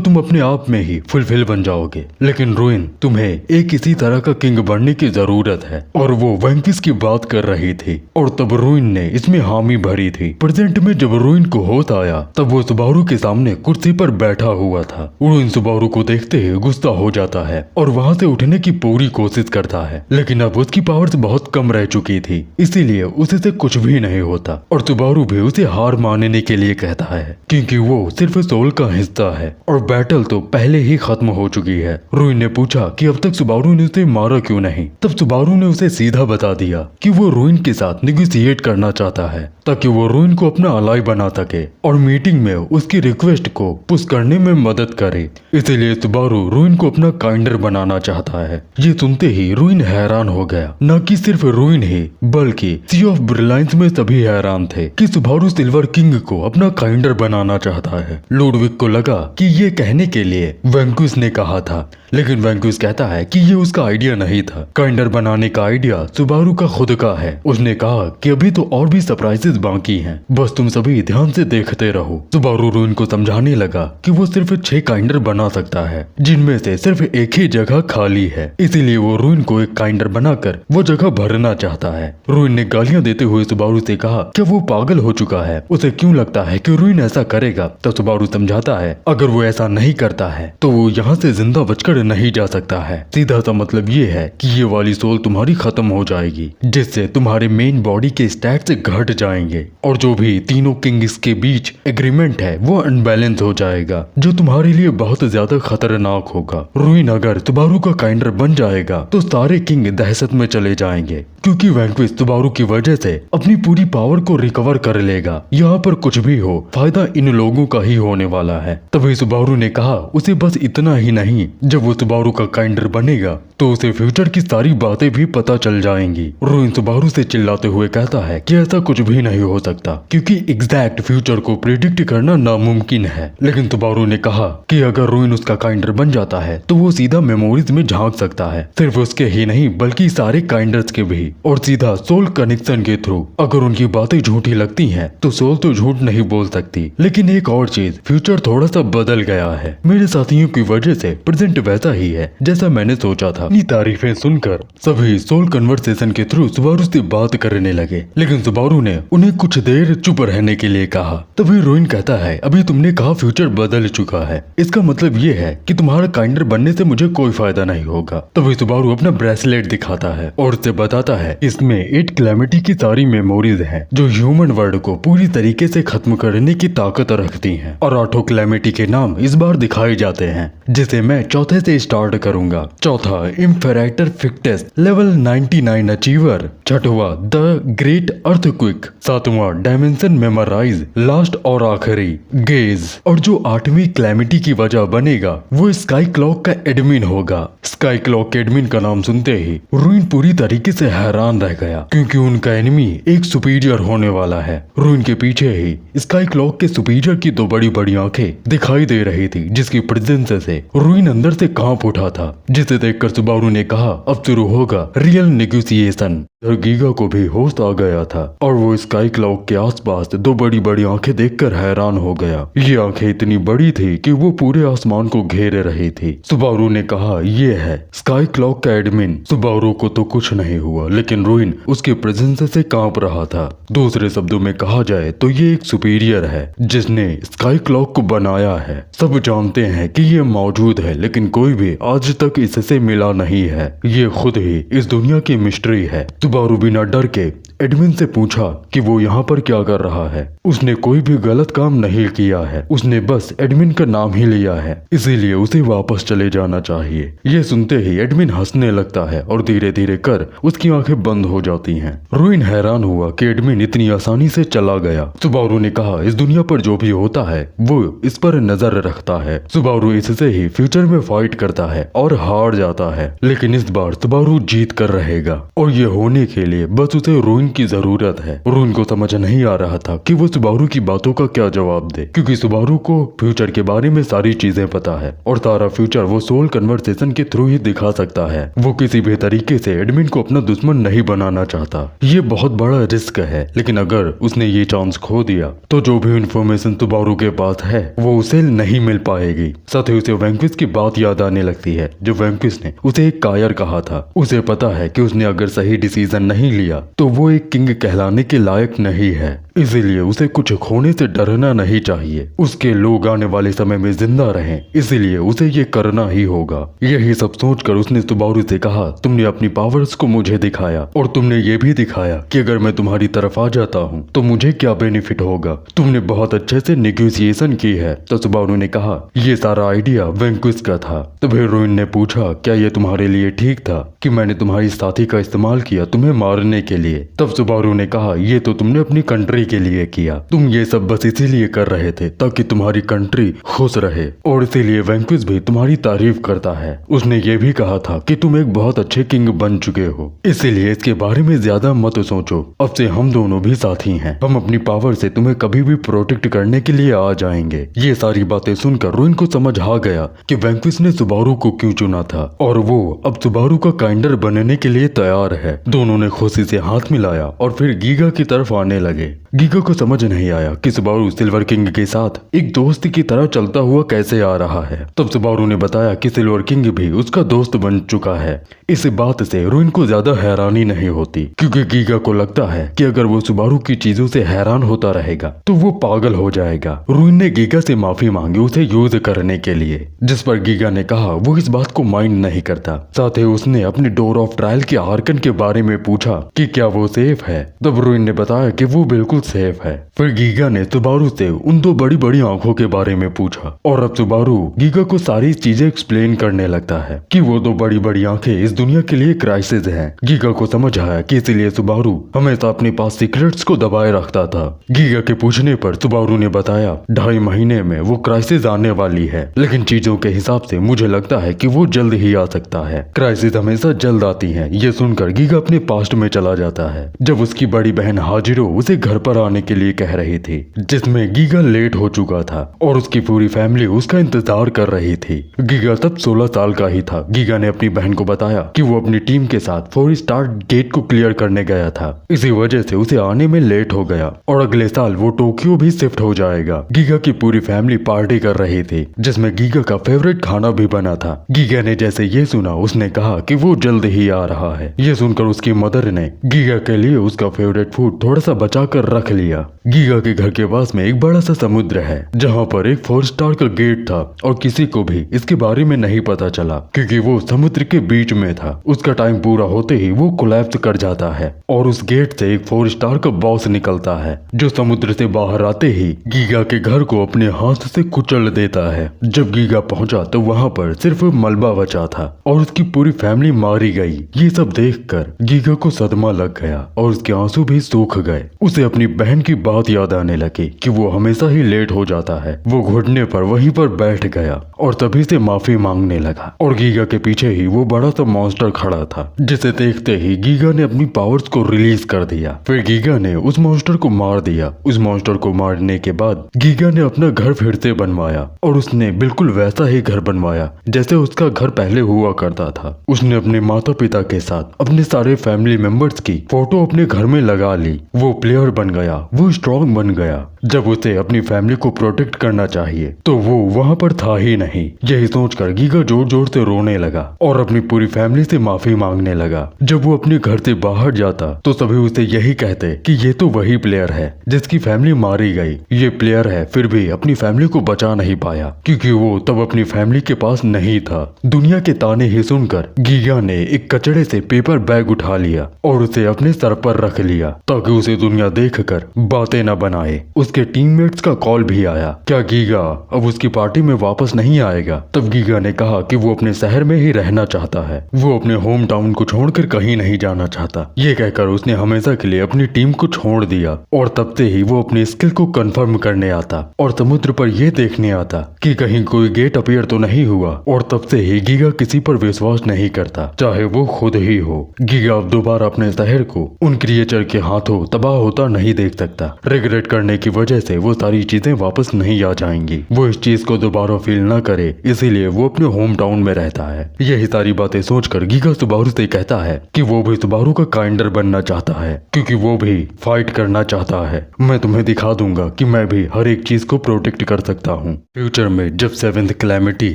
तुम अपने आप में ही फुलफिल बन जाओगे, लेकिन रोइन तुम्हें एक इसी तरह का किंग बनने की जरूरत है। और वो वैंक्विस की बात कर रही थी और तब रोइन ने इसमें हामी भरी थी। प्रेजेंट में जब रोइन को होश आया तब वो सुबारू के सामने कुर्सी पर बैठा हुआ था। रोइन सुबारू को देखते ही गुस्सा हो जाता है और वहाँ से उठने की पूरी कोशिश करता है, लेकिन अब उसकी पावर्स बहुत कम रह चुकी थी, इसीलिए उसे से कुछ भी नहीं होता। और सुबारू भी उसे हार मानने के लिए कहता है क्योंकि वो सिर्फ सोल का हिस्सा है और बैटल तो पहले ही खत्म हो चुकी है। रोइन ने पूछा कि अब तक सुबारू ने उसे मारा क्यों नहीं। तब सुबारू ने उसे सीधा बता दिया कि वो रोइन के साथ निगोशिएट करना चाहता है ताकि वो रोइन को अपना अलाई बना सके और मीटिंग में उसकी रिक्वेस्ट को पुश करने में मदद करे। इसीलिए सुबारू रोइन को अपना काइंडर बनाना चाहता है। ये सुनते ही रोइन हैरान हो गया। न कि सिर्फ रोइन ही बल्कि सी ऑफ ब्रिलायंस में सभी हैरान थे कि सुबारू सिल्वर किंग को अपना काइंडर बनाना चाहता है। लुडविग को लगा कि ये कहने के लिए वैंक्विस ने कहा था, लेकिन वैंक्विस कहता है कि ये उसका आइडिया नहीं था। काइंडर बनाने का आइडिया सुबारू का खुद का है। उसने कहा कि अभी तो और भी सरप्राइजेस बाकी हैं, बस तुम सभी ध्यान से देखते रहो। सुबारू रोइन को समझाने लगा कि वो सिर्फ 6 काइंडर बना सकता है, जिनमें से सिर्फ एक ही जगह खाली है। इसीलिए वो रोइन को एक काइंडर बनाकर वो जगह भरना चाहता है। रोइन ने गालियां देते हुए सुबारू से कहा क्या वो पागल हो चुका है, उसे क्यों लगता है कि रोइन ऐसा करेगा। तो सुबारू समझाता है अगर वो ऐसा नहीं करता है तो वो यहाँ से जिंदा बचकर नहीं जा सकता है। सीधा सा मतलब ये है कि ये वाली सोल तुम्हारी खत्म हो जाएगी, जिससे तुम्हारे मेन बॉडी के स्टैट्स घट जाएंगे और जो भी तीनों किंग्स के बीच एग्रीमेंट है वो अनबैलेंस हो जाएगा, जो तुम्हारे लिए बहुत ज्यादा खतरनाक होगा। रोइन अगर सुबारू का काइंडर बन जाएगा तो सारे किंग दहशत में चले जाएंगे, क्योंकि वैंक्विस सुबारू की वजह से अपनी पूरी पावर को रिकवर कर लेगा। यहाँ पर कुछ भी हो फायदा इन लोगों का ही होने वाला है। तभी सुबारू ने कहा उसे बस इतना ही नहीं, जब वो सुबारू का काइंडर बनेगा तो उसे फ्यूचर की सारी बातें भी पता चल जाएंगी। रोइन सुबारू से चिल्लाते हुए कहता है कि ऐसा कुछ भी नहीं हो सकता क्योंकि एग्जैक्ट फ्यूचर को प्रिडिक्ट करना नामुमकिन है। लेकिन सुबारू ने कहा कि अगर रोइन उसका काइंडर बन जाता है तो वो सीधा मेमोरीज में झांक सकता है, सिर्फ उसके ही नहीं बल्कि सारे काइंडर्स के भी, और सीधा सोल कनेक्शन के थ्रू। अगर उनकी बातें झूठी लगती हैं तो सोल तो झूठ नहीं बोल सकती। लेकिन एक और चीज, फ्यूचर थोड़ा सा बदल गया है। मेरे साथियों की वजह से प्रेजेंट वैसा ही है जैसा मैंने सोचा था। अपनी तारीफें सुनकर सभी सोल कन्वर्सेशन के थ्रू सुबारू से बात करने लगे, लेकिन सुबारू ने उन्हें कुछ देर चुप रहने के लिए कहा। तभी रोइन कहता है, अभी तुमने कहा फ्यूचर बदल चुका है, इसका मतलब ये है कि तुम्हारा काइंडर बनने से मुझे कोई फायदा नहीं होगा। तभी सुबारू अपना ब्रेसलेट दिखाता है और उसे बताता है इसमें 8 कैलेमिटी की सारी मेमोरीज हैं जो ह्यूमन वर्ल्ड को पूरी तरीके से खत्म करने की ताकत रखती हैं, और 8 कैलेमिटी के नाम इस बार दिखाए जाते हैं, जिसे मैं चौथे से स्टार्ट करूंगा। चौथा, इम्पेरेटर फिक्टेस लेवल 99 अचीवर। छठवां, द ग्रेट अर्थक्विक। सातवां, डायमेंशन मेमोराइज। लास्ट और आखिरी, गेज। और जो 8वीं कैलेमिटी की वजह बनेगा वो स्काई क्लॉक का एडमिन होगा। स्काई क्लॉक के एडमिन का नाम सुनते ही रोइन पूरी तरीके से हैरान रह गया क्योंकि उनका एनिमी एक सुपीरियर होने वाला है। रोइन के पीछे ही स्काई क्लॉक के सुपीरियर की 2 बड़ी बड़ी आंखें दिखाई दे रही थी, जिसकी प्रेजेंस से रोइन अंदर से कांप उठा था, जिसे देखकर सुबारू ने कहा अब शुरू होगा रियल नेगोशिएशन। गीगा को भी होश आ गया था और वो स्काई क्लॉक के आसपास 2 बड़ी बड़ी आंखें देखकर हैरान हो गया। ये आंखें इतनी बड़ी थी कि वो पूरे आसमान को घेरे रही थी। सुबारू ने कहा ये है स्काई क्लॉक का एडमिन। सुबारू को तो कुछ नहीं हुआ, लेकिन रोइन उसके प्रेजेंस से कांप रहा था। दूसरे शब्दों में कहा जाए तो ये एक सुपीरियर है जिसने स्काई क्लॉक को बनाया है। सब जानते हैं कि ये मौजूद है, लेकिन कोई भी आज तक इससे मिला नहीं है। ये खुद ही इस दुनिया की मिस्ट्री है। सुबारू बिना डर के एडमिन से पूछा कि वो यहाँ पर क्या कर रहा है। उसने कोई भी गलत काम नहीं किया है, उसने बस एडमिन का नाम ही लिया है, इसीलिए उसे वापस चले जाना चाहिए। ये सुनते ही एडमिन हंसने लगता है और धीरे धीरे कर उसकी आंखें बंद हो जाती हैं। रोइन हैरान हुआ कि एडमिन इतनी आसानी से चला गया। सुबारू ने कहा इस दुनिया पर जो भी होता है वो इस पर नजर रखता है। सुबारू इससे ही फ्यूचर में फाइट करता है और हार जाता है, लेकिन इस बार सुबारू जीत कर रहेगा, और ये होने के लिए बस उसे रोइन की जरूरत है। रोइन को समझ नहीं आ रहा था कि वो सुबारू की बातों का क्या जवाब दे, क्योंकि सुबारू को फ्यूचर के बारे में सारी चीजें पता है और सारा फ्यूचर वो सोल कन्वर्सेशन के थ्रू ही दिखा सकता है। वो किसी भी तरीके से एडमिन को अपना दुश्मन नहीं बनाना चाहता। ये बहुत बड़ा रिस्क है, लेकिन अगर उसने ये चांस खो दिया तो जो भी इंफॉर्मेशन सुबारू के पास है वो उसे नहीं मिल पाएगी। साथ ही उसे वैंक्विस की बात याद आने लगती है, जो वैंक्विस ने उसे एक कायर कहा था। उसे पता है कि उसने अगर सही डिसीजन नहीं लिया तो वो एक किंग कहलाने के लायक नहीं है, इसीलिए उसे कुछ खोने से डरना नहीं चाहिए। उसके लोग आने वाले समय में जिंदा रहें, इसीलिए उसे ये करना ही होगा। यही सब सोचकर उसने सुबारू से कहा तुमने अपनी पावर्स को मुझे दिखाया और तुमने ये भी दिखाया कि अगर मैं तुम्हारी तरफ आ जाता हूँ तो मुझे क्या बेनिफिट होगा। तुमने बहुत अच्छे से नेगोशिएशन की है। तो सुबारू ने कहा ये सारा आइडिया वैंक्विस का था। तभी रोइन ने पूछा क्या ये तुम्हारे लिए ठीक था कि मैंने तुम्हारी साथी का इस्तेमाल किया तुम्हें मारने के लिए। तब सुबारू ने कहा ये तो तुमने अपनी कंट्री के लिए किया, तुम ये सब बस इसीलिए कर रहे थे ताकि तुम्हारी कंट्री खुश रहे, और इसीलिए वैंक्विस भी तुम्हारी तारीफ करता है। उसने ये भी कहा था कि तुम एक बहुत अच्छे किंग बन चुके हो, इसीलिए इसके बारे में ज्यादा मत सोचो। अब से हम दोनों भी साथी हैं, हम अपनी पावर से तुम्हें कभी भी प्रोटेक्ट करने के लिए आ जाएंगे। ये सारी बातें सुनकर रोइन को समझ आ गया कि वैंक्विस ने सुबारू को क्यों चुना था, और वो अब सुबारू का काइंडर बनने के लिए तैयार है। दोनों ने खुशी से हाथ मिलाया और फिर गीगा की तरफ आने लगे। गीगा को समझ नहीं आया कि सुबारू सिल्वर किंग के साथ एक दोस्त की तरह चलता हुआ कैसे आ रहा है। तब सुबारू ने बताया कि सिल्वर किंग भी उसका दोस्त बन चुका है। इस बात से रोइन को ज्यादा हैरानी नहीं होती, क्योंकि गीगा को लगता है कि अगर वो सुबारू की चीजों से हैरान होता रहेगा तो वो पागल हो जाएगा। रोइन ने गीगा से माफी मांगी उसे यूज करने के लिए, जिस पर गीगा ने कहा वो इस बात को माइंड नहीं करता। साथ ही उसने अपने डोर ऑफ ट्रायल के आर्कन के बारे में पूछा कि क्या वो सेफ है। तब रोइन ने बताया कि वो बिल्कुल सेफ है। फिर गीगा ने सुबारू से उन दो बड़ी बड़ी आंखों के बारे में पूछा और अब सुबारू गीगा को सारी चीजें एक्सप्लेन करने लगता है कि वो दो बड़ी बड़ी आंखें इस दुनिया के लिए क्राइसिस है। गीगा को समझ आया कि इसीलिए सुबारू हमेशा अपने पास सीक्रेट्स को दबाए रखता था। गीगा के पूछने पर सुबारू ने बताया 2.5 महीने में वो क्राइसिस आने वाली है, लेकिन चीजों के हिसाब से मुझे लगता है कि वो जल्द ही आ सकता है। क्राइसिस हमेशा जल्द आती है। ये सुनकर गीगा अपने पास्ट में चला जाता है जब उसकी बड़ी बहन हाजिरो उसे घर पर आने के लिए कह रही थी, जिसमें गीगा लेट हो चुका था और उसकी पूरी फैमिली उसका इंतजार कर रही थी। गीगा तब 16 साल का ही था। गीगा ने अपनी बहन को बताया कि वो अपनी टीम के साथ 4 स्टार गेट को क्लियर करने गया था, इसी वजह से उसे आने में लेट हो गया और अगले साल वो टोक्यो भी शिफ्ट हो जाएगा। गीगा की पूरी फैमिली पार्टी कर रही थी जिसमें गीगा का फेवरेट खाना भी बना था। गीगा ने जैसे ये सुना उसने कहा कि वो जल्द ही आ रहा है। ये सुनकर उसकी मदर ने गीगा के लिए उसका फेवरेट फूड थोड़ा सा बचा कर रख लिया। गीगा के घर के पास में एक बड़ा सा समुद्र है जहाँ पर एक 4 स्टार का गेट था और किसी को भी इसके बारे में नहीं पता चला क्योंकि वो समुद्र के बीच में था। उसका टाइम पूरा होते ही वो कोलैप्स कर जाता है और उस गेट से एक 4 स्टार का बॉस निकलता है जो समुद्र से बाहर आते ही गीगा के घर को अपने हाथ से कुचल देता है। जब गीगा पहुंचा तो वहाँ पर सिर्फ मलबा बचा था और उसकी पूरी फैमिली मारी गई। ये सब देखकर गीगा को सदमा लग गया और उसके आंसू भी सूख गए। उसे अपनी बहन की बात याद आने लगी कि वो हमेशा ही लेट हो जाता है। वो घुटने पर वहीं पर बैठ गया और तभी से माफी मांगने लगा और गीगा के पीछे ही वो बड़ा सा मॉन्स्टर खड़ा था, जिसे देखते ही गीगा ने अपनी पावर्स को रिलीज कर दिया। फिर गीगा ने उस मॉन्स्टर को मार दिया। उस मॉन्स्टर को मारने के बाद गीगा ने अपना घर फिर से बनवाया और उसने बिल्कुल वैसा ही घर बनवाया जैसे उसका घर पहले हुआ करता था। उसने अपने माता पिता के साथ अपने सारे फैमिली मेंबर्स की फोटो अपने घर में लगा ली। वो प्लेयर बन गया, वो स्ट्रॉन्ग बन गया। जब उसे अपनी फैमिली को प्रोटेक्ट करना चाहिए तो वो वहाँ पर था ही नहीं। यही सोचकर गीगा जोर जोर से रोने लगा और अपनी पूरी फैमिली से माफी मांगने लगा। जब वो अपने घर से बाहर जाता तो सभी उसे यही कहते कि ये तो वही प्लेयर है जिसकी फैमिली मारी गई। ये प्लेयर है फिर भी अपनी फैमिली को बचा नहीं पाया क्योंकि वो तब अपनी फैमिली के पास नहीं था। दुनिया के ताने ही सुनकर गीगा ने एक कचड़े से पेपर बैग उठा लिया और उसे अपने सर पर रख लिया ताकि उसे दुनिया देखकर बातें न बनाए। उसके टीममेट्स का कॉल भी आया, क्या गीगा अब उसकी पार्टी में वापस नहीं आएगा? तब गीगा ने कहा कि वो अपने शहर में ही रहना चाहता है, वो अपने होम टाउन को छोड़कर कहीं नहीं जाना चाहता। ये कहकर उसने हमेशा के लिए अपनी टीम को छोड़ दिया और तब से ही वो अपनी स्किल को कंफर्म करने आता और समुद्र पर यह देखने आता कि कहीं कोई गेट अपीयर तो नहीं हुआ। और तब से ही गीगा किसी पर विश्वास नहीं करता, चाहे वो खुद ही हो। गीगा अब दोबारा अपने शहर को उन क्रिएचर के हाथों तबाह होता नहीं देख सकता। रिग्रेट करने की वजह से वो सारी चीजें वापस नहीं आ जाएंगी। वो इस चीज को दोबारा फील न करे, इसीलिए वो अपने होम टाउन में रहता है। यही सारी बातें सोचकर गीगा सुबारू से कहता है कि वो भी सुबारू का काइंडर बनना चाहता है क्योंकि वो भी फाइट करना चाहता है। मैं तुम्हें दिखा दूंगा कि मैं भी हर एक चीज को प्रोटेक्ट कर सकता हूँ। फ्यूचर में जब 7th कैलेमिटी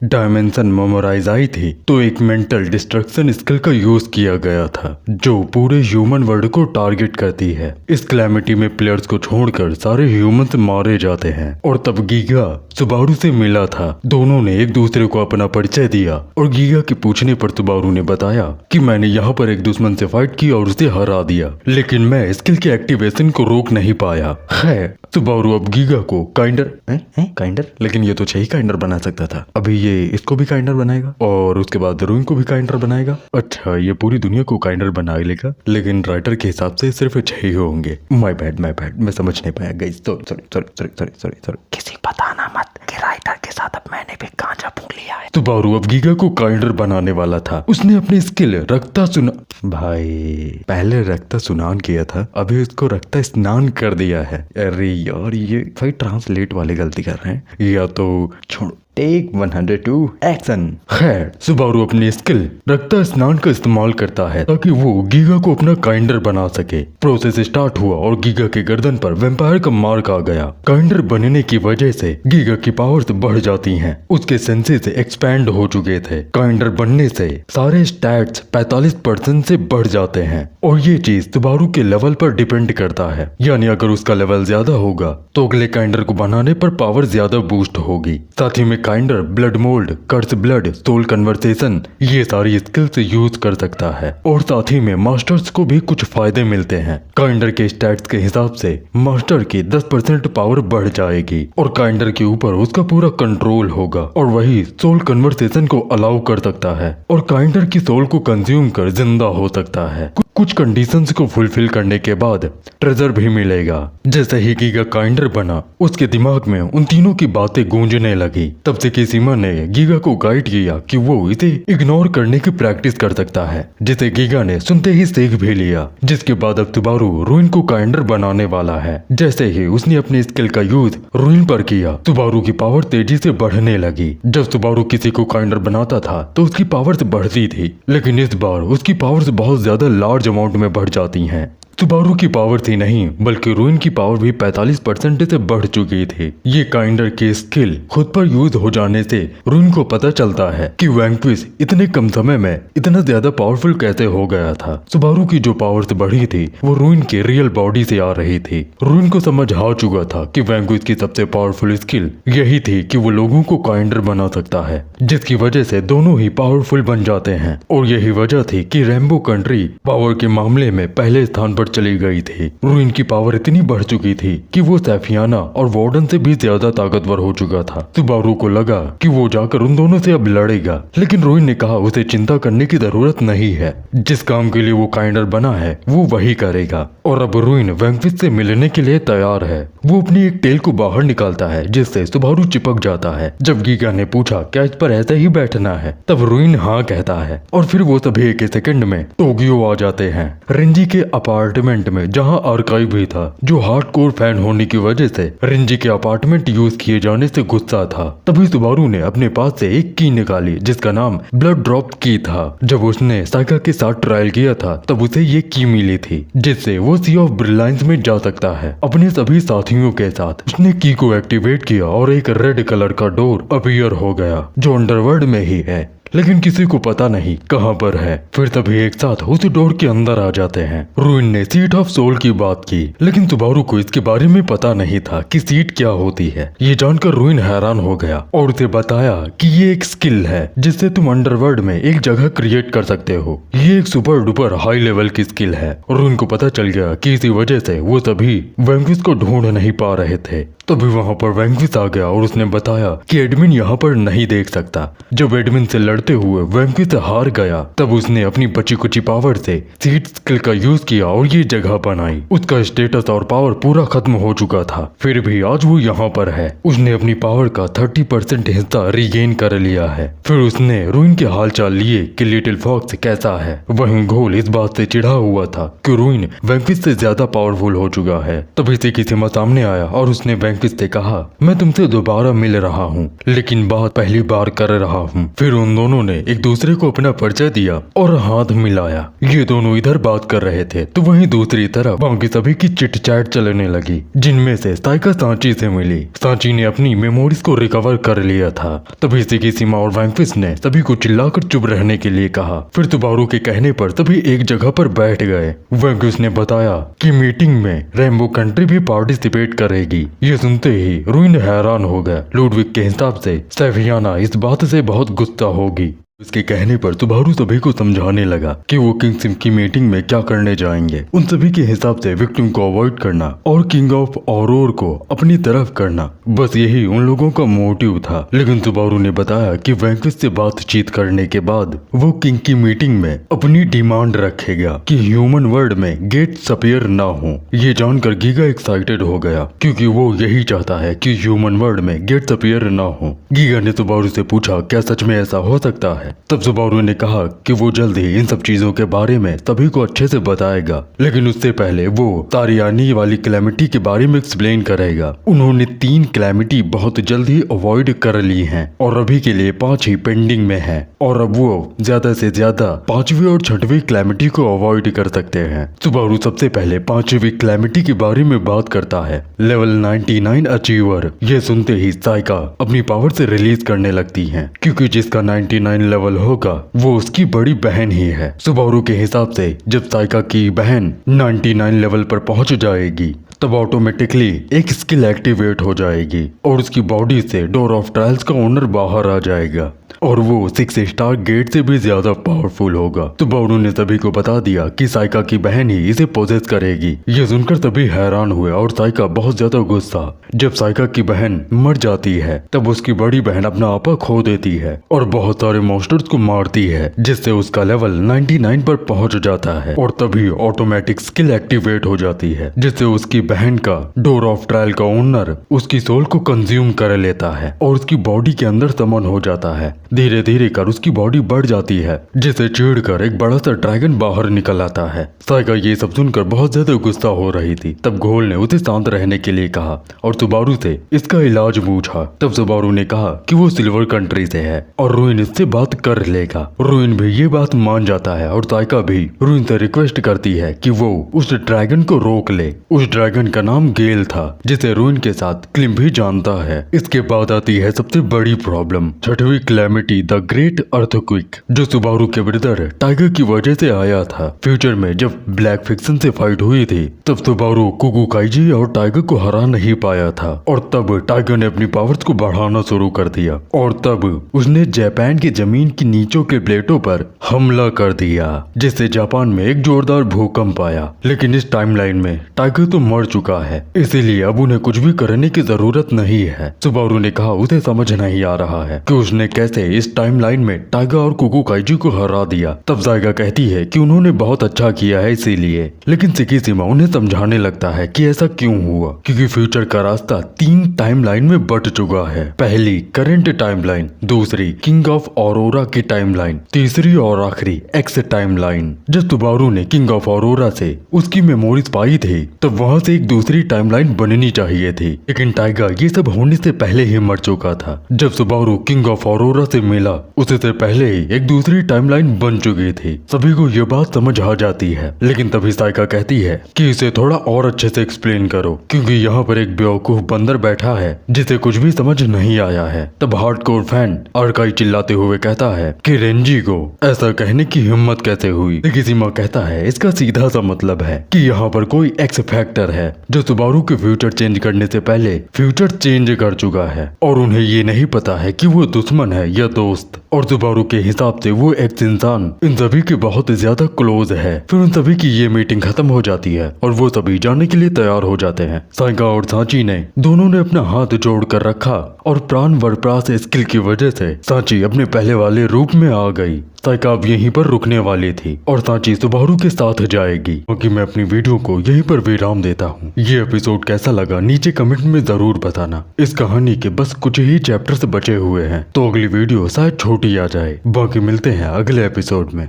डायमेंशन मेमोराइज आई थी तो एक मेंटल डिस्ट्रक्शन स्किल का यूज किया गया था जो पूरे ह्यूमन वर्ल्ड को टारगेट करती है। इस कैलेमिटी में प्लेयर्स को छोड़कर सारे ह्यूमंस मारे जाते हैं और तब गीगा सुबारू से मिला था। दोनों ने एक दूसरे को अपना परिचय दिया और गीगा के पूछने पर सुबारू ने बताया कि मैंने यहाँ पर एक दुश्मन से फाइट की और उसे हरा दिया, लेकिन मैं स्किल के एक्टिवेशन को रोक नहीं पाया। खैर सुबारू अब गीगा को काइंडर लेकिन ये तो 6 काइंडर बना सकता था, अभी ये इसको भी काइंडर बनाएगा और उसके बाद रूइन को भी काइंडर बनाएगा। अच्छा ये पूरी दुनिया को काइंडर बना लेगा, लेकिन राइटर के हिसाब से सिर्फ 6 ही होंगे। माय बैड मैं समझ नहीं पाया गाइस, सॉरी। किसी बताना मत कि राइटर के साथ अब मैंने भी गांजा फूंक लिया है। सुबारू अब गीगा को काइंडर बनाने वाला था। उसने अपनी स्किल रक्ता सुना भाई पहले रक्ता सुनान किया था, अभी उसको रक्ता स्नान कर दिया है। अरे यार ये भाई ट्रांसलेट वाले गलती कर रहे हैं या तो छोड़। Take 102 action. खैर सुबारू अपनी स्किल रक्ता स्नान का इस्तेमाल करता है ताकि वो गीगा को अपना काइंडर बना सके। प्रोसेस स्टार्ट हुआ और गीगा के गर्दन पर वैम्पायर का मार्क आ गया। काइंडर बनने की वजह से गीगा की पावर्स बढ़ जाती हैं। उसके सेंसेस एक्सपैंड हो चुके थे। काइंडर बनने से सारे स्टैट्स 45% से बढ़ जाते हैं और ये चीज सुबारू के लेवल पर डिपेंड करता है, यानी अगर उसका लेवल ज्यादा होगा तो अगले काइंडर को बनाने पर पावर ज्यादा बूस्ट होगी। साथ ही में काइंडर ब्लड मोल्ड, कर्स ब्लड, सोल कन्वर्सेशन ये सारी स्किल्स यूज कर सकता है और साथ ही में मास्टर्स को भी कुछ फायदे मिलते हैं। काइंडर के स्टैट्स के हिसाब से मास्टर की 10% पावर बढ़ जाएगी और काइंडर के ऊपर उसका पूरा कंट्रोल होगा और वही सोल कन्वर्सेशन को अलाउ कर सकता है और काइंडर की सोल को कंज्यूम कर जिंदा हो सकता है। कुछ कंडीशंस को फुलफिल करने के बाद ट्रेजर भी मिलेगा। जैसे ही गीगा काइंडर बना उसके दिमाग में उन तीनों की बातें गूंजने लगी। तब से किसीमा ने गीगा को गाइड किया कि वो इसे इग्नोर करने की प्रैक्टिस कर सकता है, जिसे गीगा ने सुनते ही सीख भी लिया। जिसके बाद अब सुबारू रुइन को काइंडर बनाने वाला है। जैसे ही उसने अपनी स्किल का यूज रुइन पर किया, सुबारू की पावर तेजी से बढ़ने लगी। जब सुबारू किसी को काइंडर बनाता था तो उसकी पावर्स बढ़ती थी, लेकिन इस बार उसकी पावर्स बहुत ज्यादा लार्ज अमाउंट में बढ़ जाती हैं। सुबारू की पावर थी नहीं बल्कि रुइन की पावर भी 45% से बढ़ चुकी थी। ये काइंडर की स्किल खुद पर यूज हो जाने से रुइन को पता चलता है कि वैंक्विश इतने कम समय में इतना ज्यादा पावरफुल कैसे हो गया था। सुबारू की जो पावर्स बढ़ी थी वो रुइन की रियल बॉडी से आ रही थी। रुइन को समझ आ चुका था कि वैंक्विश की सबसे पावरफुल स्किल यही थी कि वो लोगों को काइंडर बना सकता है, जिसकी वजह से दोनों ही पावरफुल बन जाते हैं। और यही वजह थी कि रेम्बो कंट्री पावर के मामले में पहले स्थान पर चली गई थी। रुइन की पावर इतनी बढ़ चुकी थी कि वो सैफियाना और वार्डन से भी ज्यादा ताकतवर हो चुका था। सुबारू को लगा कि वो जाकर उन दोनों से अब लड़ेगा, लेकिन रुइन ने कहा उसे चिंता करने की जरूरत नहीं है। जिस काम के लिए वो काइंडर बना है वो वही करेगा। और अब रुइन वैंक्विश से मिलने के लिए तैयार है। वो अपनी एक टेल को बाहर निकालता है जिससे सुबारू चिपक जाता है। जब गीगा ने पूछा क्या इस पर ऐसे ही बैठना है, तब रुइन हाँ कहता है और फिर वो सभी एक सेकंड में टोक्यो आ जाते हैं। रिंजी के अपार्टमेंट में, जहां आर्काइव भी था, जो हार्डकोर फैन होने की वजह से रिंजी के अपार्टमेंट यूज किए जाने से गुस्सा था। तभी सुबारू ने अपने पास से एक की निकाली जिसका नाम ब्लड ड्रॉप की था। जब उसने साइका के साथ ट्रायल किया था तब उसे ये की मिली थी जिससे वो सी ऑफ ब्रिलियंस में जा सकता है अपने सभी साथियों के साथ। उसने की को एक्टिवेट किया और एक रेड कलर का डोर अपीयर हो गया जो अंडरवर्ल्ड में ही है, लेकिन किसी को पता नहीं कहां पर है। फिर तभी एक साथ उस डोर के अंदर आ जाते हैं। रुइन ने सीट ऑफ सोल की बात की, लेकिन सुबारू को इसके बारे में पता नहीं था कि सीट क्या होती है। ये जानकर रुइन हैरान हो गया और उसे बताया कि ये एक स्किल है जिससे तुम अंडरवर्ल्ड में एक जगह क्रिएट कर सकते हो। ये एक सुपर डुपर हाई लेवल की स्किल है। रुइन को पता चल गया कि इसी वजह से वो सभी वैंक्विश को ढूंढ नहीं पा रहे थे। तभी वहां पर वैंक्विश आ गया और उसने बताया कि एडमिन यहाँ पर नहीं देख सकता। जब एडमिन से लड़ते हुए वैंक्विश हार गया तब उसने अपनी बची कुची पावर से सीट स्किल का यूज किया और ये जगह बनाई। उसका स्टेटस और पावर पूरा खत्म हो चुका था, फिर भी आज वो यहाँ पर है। उसने अपनी पावर का 30% हिस्सा रीगेन कर लिया है। फिर उसने रुइन के हालचाल लिए कि लिटिल फॉक्स कैसा है। वहीं घोल इस बात से चिढ़ा हुआ था कि रुइन वैंक्विश से ज्यादा पावरफुल हो चुका है। तभी से किसीमा सामने आया और उसने वैंक्विश से कहा मैं तुमसे दोबारा मिल रहा हूँ, लेकिन बात पहली बार कर रहा हूँ। फिर उन दोनों ने एक दूसरे को अपना परिचय दिया और हाथ मिलाया। ये दोनों इधर बात कर रहे थे तो वहीं दूसरी तरफ बाकी सभी की चिट चैट चलने लगी, जिनमें से साइका सांची से मिली। सांची ने अपनी मेमोरीज को रिकवर कर लिया था। तभी से किसीमा और वैंक्विश ने सभी को चिल्लाकर चुप रहने के लिए कहा। फिर सुबारू के कहने पर सभी एक जगह पर बैठ गए। वैंक्विश ने बताया कि मीटिंग में रेम्बो कंट्री भी पार्टिसिपेट करेगी। ये सुनते ही रुइन हैरान हो गया। लुडविग के हिसाब से सैफियाना इस बात से बहुत गुस्सा होगी। उसके कहने पर सुबारू सभी को समझाने लगा कि वो किंग सिम की मीटिंग में क्या करने जाएंगे। उन सभी के हिसाब से विक्टिम को अवॉइड करना और किंग ऑफ ऑरोर को अपनी तरफ करना, बस यही उन लोगों का मोटिव था। लेकिन सुबारू ने बताया कि वैंक्विश से बातचीत करने के बाद वो किंग की मीटिंग में अपनी डिमांड रखेगा कि ह्यूमन वर्ल्ड में गेट्स अपीयर ना हो। ये जानकर गीगा एक्साइटेड हो गया क्योंकि वो यही चाहता है कि ह्यूमन वर्ल्ड में गेट्स अपीयर ना हो। गीगा ने सुबारू से पूछा क्या सच में ऐसा हो सकता है। तब सुबारू ने कहा कि वो जल्द ही इन सब चीजों के बारे में सभी को अच्छे से बताएगा, लेकिन उससे पहले वो तारियानी वाली क्लैमिटी के बारे में एक्सप्लेन करेगा। उन्होंने 3 क्लैमिटी बहुत जल्द ही अवॉइड कर ली हैं और अभी के लिए 5 ही पेंडिंग में है और अब वो ज्यादा से ज्यादा 5वीं और 6वीं क्लैमिटी को अवॉइड कर सकते हैं। सुबारू सबसे पहले 5वीं क्लैमिटी के बारे में बात करता है, लेवल 99 अचीवर। ये सुनते ही साइका अपनी पावर से रिलीज करने लगती है क्योंकि जिसका 99 लेवल होगा वो उसकी बड़ी बहन ही है। सुबारू के हिसाब से जब साइका की बहन 99 लेवल पर पहुंच जाएगी तब ऑटोमेटिकली एक स्किल एक्टिवेट हो जाएगी और उसकी बॉडी से डोर ऑफ ट्रायल्स का ओनर बाहर आ जाएगा और वो 6 स्टार गेट से भी ज्यादा पावरफुल होगा। तो बारू ने सभी को बता दिया कि साइका की बहन ही इसे पोजेस करेगी। ये सुनकर सभी हैरान हुए और साइका बहुत ज्यादा गुस्सा। जब साइका की बहन मर जाती है तब उसकी बड़ी बहन अपना आपा खो देती है और बहुत सारे मॉन्स्टर्स को मारती है, जिससे उसका लेवल 99 पर पहुंच जाता है और तभी ऑटोमेटिक स्किल एक्टिवेट हो जाती है, जिससे उसकी बहन का डोर ऑफ ट्रायल का ओनर उसकी सोल को कंज्यूम कर लेता है और उसकी बॉडी के अंदर समन हो जाता है। धीरे धीरे कर उसकी बॉडी बढ़ जाती है, जिसे चिढ़कर एक बड़ा सा ड्रैगन बाहर निकल आता है। साइका ये सब सुनकर बहुत ज्यादा गुस्सा हो रही थी। तब घोल ने उसे शांत रहने के लिए कहा और सुबारू से इसका इलाज पूछा। तब सुबारू ने कहा कि वो सिल्वर कंट्री से है और रुइन इससे बात कर लेगा। रुइन भी ये बात मान जाता है और साइका भी रुइन से रिक्वेस्ट करती है कि वो उस ड्रैगन को रोक ले। उस ड्रैगन का नाम गेल था, जिसे रुइन के साथ क्लिम भी जानता है। इसके बाद आती है सबसे बड़ी प्रॉब्लम, छठवीं क्लैमिटी द ग्रेट अर्थक्विक, जो सुबारू के ब्रदर टाइगर की वजह से आया था। फ्यूचर में जब ब्लैक फिक्सन से फाइट हुई थी तब सुबारू कुकू काइजी और टाइगर को हरा नहीं पाया था और तब टाइगर ने अपनी पावर्स को बढ़ाना शुरू कर दिया और तब उसने जापान की जमीन की नीचों के प्लेटों पर हमला कर दिया, जिससे जापान में एक जोरदार भूकंप आया। लेकिन इस टाइमलाइन में टाइगर तो मर चुका है, इसीलिए अब उन्हें कुछ भी करने की जरूरत नहीं है। सुबारू ने कहा उसे समझ नहीं आ रहा है कि उसने कैसे इस टाइमलाइन में टाइगर और कुकू काइजी को हरा दिया। तब जायगा कहती है कि उन्होंने बहुत अच्छा किया है इसीलिए, लेकिन सिकिशिमा उन्हें समझाने लगता है कि ऐसा क्यों हुआ, क्योंकि फ्यूचर का रास्ता 3 टाइमलाइन में बट चुका है। पहली करंट टाइमलाइन, दूसरी किंग ऑफ ऑरोरा की टाइमलाइन, तीसरी और आखिरी एक्स टाइमलाइन। जब सुबारू ने किंग ऑफ ऑरोरा से उसकी मेमोरीज पाई थी तब वहां से एक दूसरी टाइमलाइन बननी चाहिए थी, लेकिन टाइगर ये सब होने से पहले ही मर चुका था। जब सुबारू किंग ऑफ ऑरोरा से मिला उससे पहले ही एक दूसरी टाइमलाइन बन चुकी थी। सभी को ये बात समझ आ जाती है, लेकिन तभी साइका कहती है कि इसे थोड़ा और अच्छे से एक्सप्लेन करो, क्योंकि यहाँ पर एक बेवकूफ बंदर बैठा है जिसे कुछ भी समझ नहीं आया है। तब हार्डकोर फैन अर्काई चिल्लाते हुए कहता है कि रेंजी को ऐसा कहने की हिम्मत कैसे हुई। सिकिशिमा कहता है इसका सीधा सा मतलब है कि यहाँ पर कोई एक्स फैक्टर है जो सुबारू के फ्यूचर चेंज करने से पहले फ्यूचर चेंज कर चुका है और उन्हें ये नहीं पता है कि वो दुश्मन है या दोस्त। और सुबारू के हिसाब से वो एक्स इंसान इन सभी के बहुत ज्यादा क्लोज है। फिर उन सभी की ये मीटिंग खत्म हो जाती है और वो सभी जाने के लिए तैयार हो जाते हैं। साइका और सांची ने दोनों ने अपना हाथ जोड़ कर रखा और प्राण वर्प्रास स्किल की वजह से सांची अपने पहले वाले रूप में आ गई। साइका अब यहीं पर रुकने वाली थी और सांची सुबारू के साथ जाएगी। क्योंकि मैं अपनी वीडियो को यहीं पर विराम देता हूँ। ये एपिसोड कैसा लगा नीचे कमेंट में जरूर बताना। इस कहानी के बस कुछ ही चैप्टर्स बचे हुए हैं, तो अगली वीडियो शायद छोटी आ जाए। बाकी मिलते हैं अगले एपिसोड में।